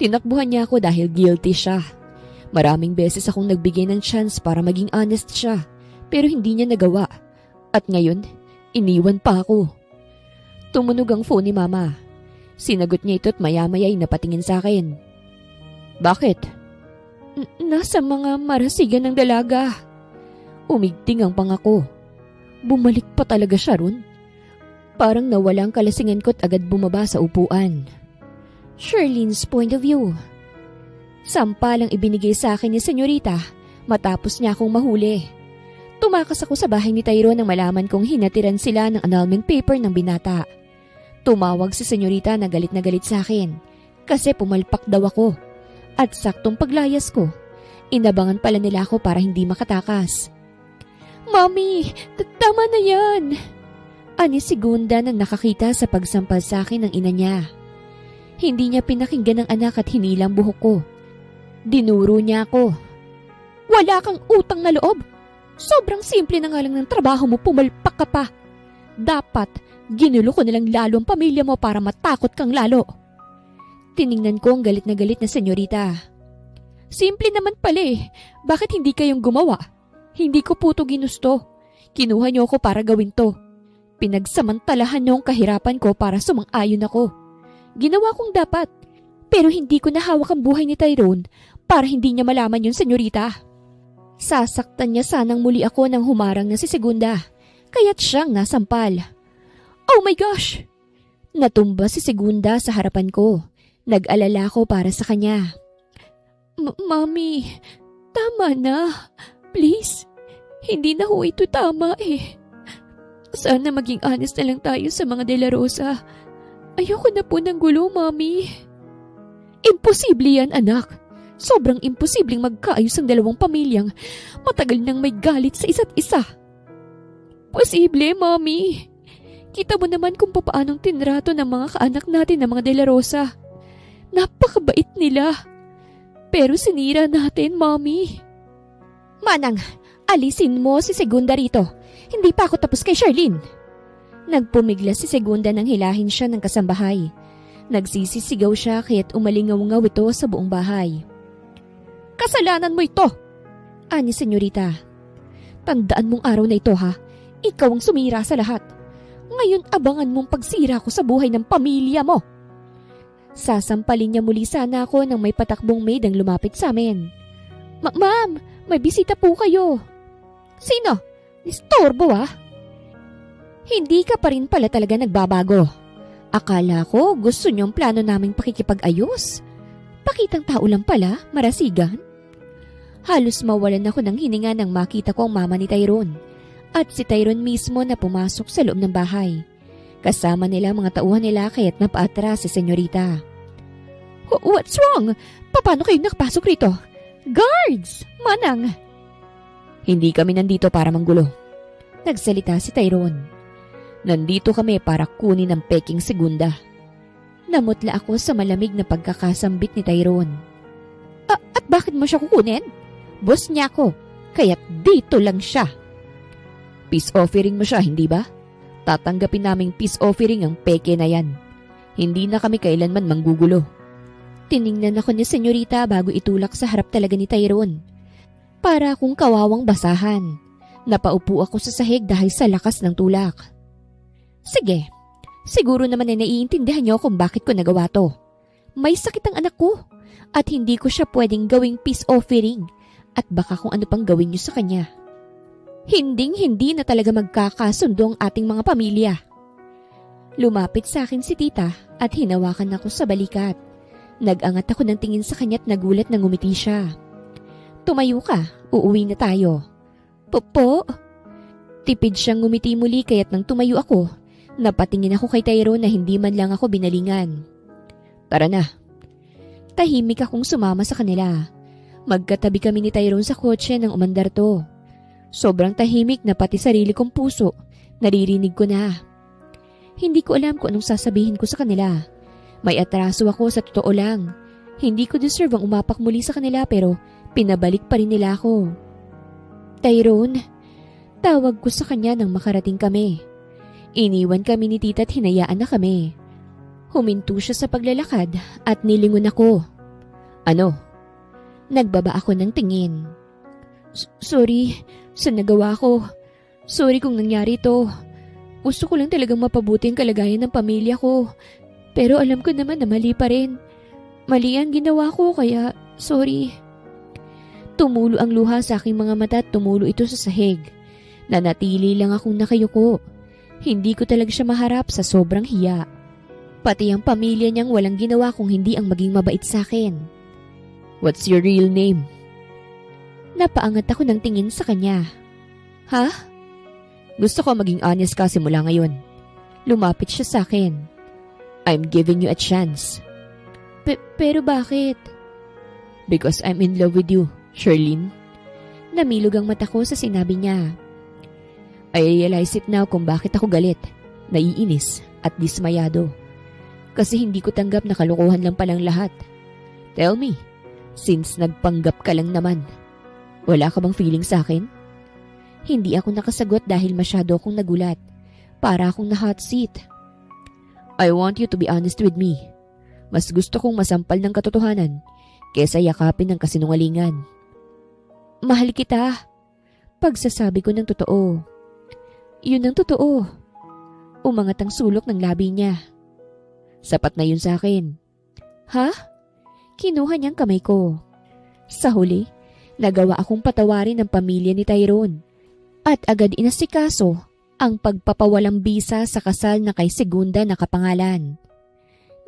Tinakbuhan niya ako dahil guilty siya. Maraming beses akong nagbigay ng chance para maging honest siya, pero hindi niya nagawa. At ngayon, iniwan pa ako. Tumunog ang phone ni Mama. Sinagot niya ito at maya-maya'y napatingin sa akin. Bakit? Nasa mga marasigan ng dalaga. Umigting ang pangako. Bumalik pa talaga siya ron. Parang nawala ang kalasingan ko at agad bumaba sa upuan. Sherlynn's point of view. Sampalang ibinigay sa akin ni Senyorita matapos niya akong mahuli. Tumakas ako sa bahay ni Tyrone nang malaman kong hinatiran sila ng annulment paper ng binata. Tumawag si Senyorita na galit sa akin kasi pumalpak daw ako. At saktong paglayas ko, inabangan pala nila ako para hindi makatakas. Mami, tama na yan! Ani Segunda na nakakita sa pagsampal sa akin ng ina niya. Hindi niya pinakinggan ang anak at hinilang buhok ko. Dinuro niya ako. Wala kang utang na loob! Sobrang simple na nga lang ng trabaho mo, pumalpak ka pa. Dapat, ginulo ko nilang lalo ang pamilya mo para matakot kang lalo. Tiningnan ko ang galit na senyorita. Simple naman pala eh. Bakit hindi kayong gumawa? Hindi ko po to ginusto. Kinuha niyo ako para gawin to. Pinagsamantalahan niyo ang kahirapan ko para sumang-ayon ako. Ginawa kong dapat. Pero hindi ko nahawak ang buhay ni Tyrone para hindi niya malaman yun, senyorita. Sasaktan niya sanang muli ako nang humarang na si Segunda. kaya't siyang nasampal. Oh my gosh! Natumba si Segunda sa harapan ko. Nag-alala ko para sa kanya. Mami, tama na. Please, hindi na ho ito tama eh. Sana maging honest na lang tayo sa mga De La Rosa. Ayoko na po ng gulo, Mami. Imposible yan, anak. Sobrang imposibleng magkaayos ang dalawang pamilyang matagal nang may galit sa isa't isa. Posible, Mami. Kita mo naman kung papaanong tinrato ng mga kaanak natin ng mga De La Rosa. Napakabait nila. Pero sinira natin, Mami. Manang, alisin mo si Segunda rito. Hindi pa ako tapos kay Charlene. Nagpumigla si Segunda nang hilahin siya ng kasambahay. Nagsisisigaw siya kaya't umalingaw-ngaw ito sa buong bahay. Kasalanan mo ito, ani senyorita. Tandaan mong araw na ito ha. Ikaw ang sumira sa lahat. Ngayon abangan mong pagsira ko sa buhay ng pamilya mo. Sasampalin niya muli sana ako nang may patakbong maid ang lumapit sa amin. Ma'am, may bisita po kayo. Sino? Istorbo ah. Hindi ka pa rin pala talaga nagbabago. Akala ko gusto niyo ang plano naming pakikipag-ayos. Pakitang tao lang pala, marasigan. Halos mawalan ako ng hininga nang makita ko ang mama ni Tyrone. At si Tyrone mismo na pumasok sa loob ng bahay. Kasama nila mga tauhan nila kaya't napaatras si senyorita. What's wrong? Paano kayo nakapasok rito? Guards! Manang! Hindi kami nandito para manggulo. Nagsalita si Tyrone. Nandito kami para kunin ang peking Segunda. Namutla ako sa malamig na pagkakasambit ni Tyrone. At bakit mo siya kukunin? Boss niya ako, kaya't dito lang siya. Peace offering mo siya, hindi ba? Tatanggapin naming peace offering ang peke na yan. Hindi na kami kailanman manggugulo. Tiningnan ako ni senyorita bago itulak sa harap talaga ni Tyrone. Para akong kawawang basahan. Napaupo ako sa sahig dahil sa lakas ng tulak. Sige, siguro naman ay naiintindihan niyo kung bakit ko nagawa to. May sakit ang anak ko at hindi ko siya pwedeng gawing peace offering at baka kung ano pang gawin niyo sa kanya. Hinding-hindi na talaga magkakasundo ang ating mga pamilya. Lumapit sa akin si tita at hinawakan ako sa balikat. Nag-angat ako ng tingin sa kanya at nagulat na ngumiti siya. Tumayo ka, uuwi na tayo. Po? Tipid siyang ngumiti muli kaya't nang tumayo ako, napatingin ako kay Tyrone na hindi man lang ako binalingan. Tara na. Tahimik akong sumama sa kanila. Magkatabi kami ni Tyrone sa kotse nang umandar to. Sobrang tahimik na pati sarili kong puso, naririnig ko na. Hindi ko alam kung anong sasabihin ko sa kanila. May atraso ako sa totoo lang. Hindi ko deserve ang umapak muli sa kanila pero pinabalik pa rin nila ako. Tyrone, tawag ko sa kanya nang makarating kami. Iniwan kami ni tita at hinayaan na kami. Huminto siya sa paglalakad at nilingon ako. Ano? Nagbaba ako ng tingin. Sorry sa nagawa ko. Sorry kung nangyari to. Gusto ko lang talagang mapabuti ang kalagayan ng pamilya ko. Pero alam ko naman na mali pa rin. Mali ang ginawa ko kaya sorry. Tumulo ang luha sa aking mga mata at tumulo ito sa sahig. Nanatili lang akong nakayuko. Hindi ko talaga siya maharap sa sobrang hiya. Pati ang pamilya niyang walang ginawa kung hindi ang maging mabait sa akin. What's your real name? Napaangat ako ng tingin sa kanya. Ha? Gusto ko maging honest ka simula ngayon. Lumapit siya sa akin. I'm giving you a chance. Pero bakit? Because I'm in love with you, Charlene. Namilog ang mata ko sa sinabi niya. I realize it now kung bakit ako galit, naiinis at dismayado. Kasi hindi ko tanggap na kalokohan lang palang lahat. Tell me, since nagpanggap ka lang naman, wala ka bang feeling sa akin? Hindi ako nakasagot dahil masyado akong nagulat. Para akong na-hot seat. I want you to be honest with me. Mas gusto kong masampal ng katotohanan kesa yakapin ng kasinungalingan. Mahal kita. Pagsasabi ko ng totoo. Yun ang totoo. Umangat ang sulok ng labi niya. Sapat na yun sa akin. Ha? Kinuha niyang kamay ko. Sa huli, nagawa akong patawarin ng pamilya ni Tyrone. At agad inasikaso ang pagpapawalang bisa sa kasal na kay Segunda na kapangalan.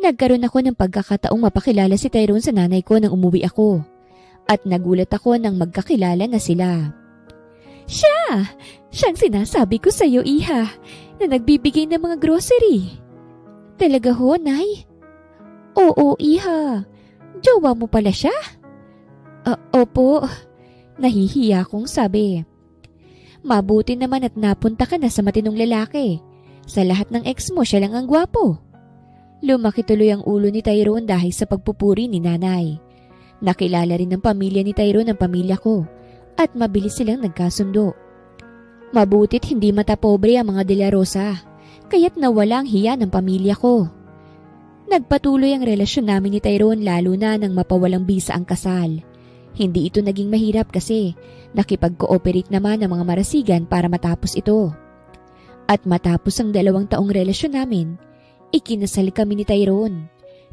Nagkaroon ako ng pagkakataong mapakilala si Tyrone sa nanay ko nang umuwi ako. At nagulat ako nang magkakilala na sila. Siyang sinasabi ko sa iyo, iha, na nagbibigay ng mga grocery. Talaga ho, Nay? Oo, iha. Jowa mo pala siya? Opo. Nahihiya kong sabi. Mabuti naman at napunta ka na sa matinong lalaki. Sa lahat ng ex mo, siya lang ang gwapo. Lumaki tuloy ang ulo ni Tyrone dahil sa pagpupuri ni nanay. Nakilala rin ng pamilya ni Tyrone ang pamilya ko at mabilis silang nagkasundo. Mabutit hindi matapobre ang mga De La Rosa, kaya't nawala ang hiya ng pamilya ko. Nagpatuloy ang relasyon namin ni Tyrone lalo na nang mapawalang bisa ang kasal. Hindi ito naging mahirap kasi nakipag-cooperate naman ang mga marasigan para matapos ito. At matapos ang 2 taong relasyon namin, ikinasal kami ni Tyrone.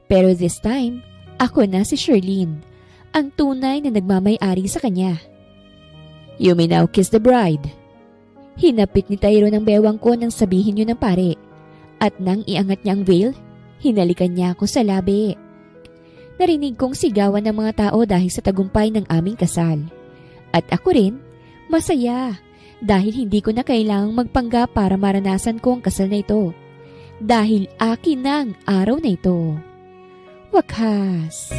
Pero this time, ako na si Sherlyn, ang tunay na nagmamay-ari sa kanya. You may now kiss the bride. Hinapit ni Tyrone ang bewang ko nang sabihin yun ng pare. At nang iangat niya ang veil, hinalikan niya ako sa labi. Narinig kong sigawan ng mga tao dahil sa tagumpay ng aming kasal. At ako rin, masaya dahil hindi ko na kailangang magpanggap para maranasan ko ang kasal na ito. Dahil akin na ang araw na ito. Wakas.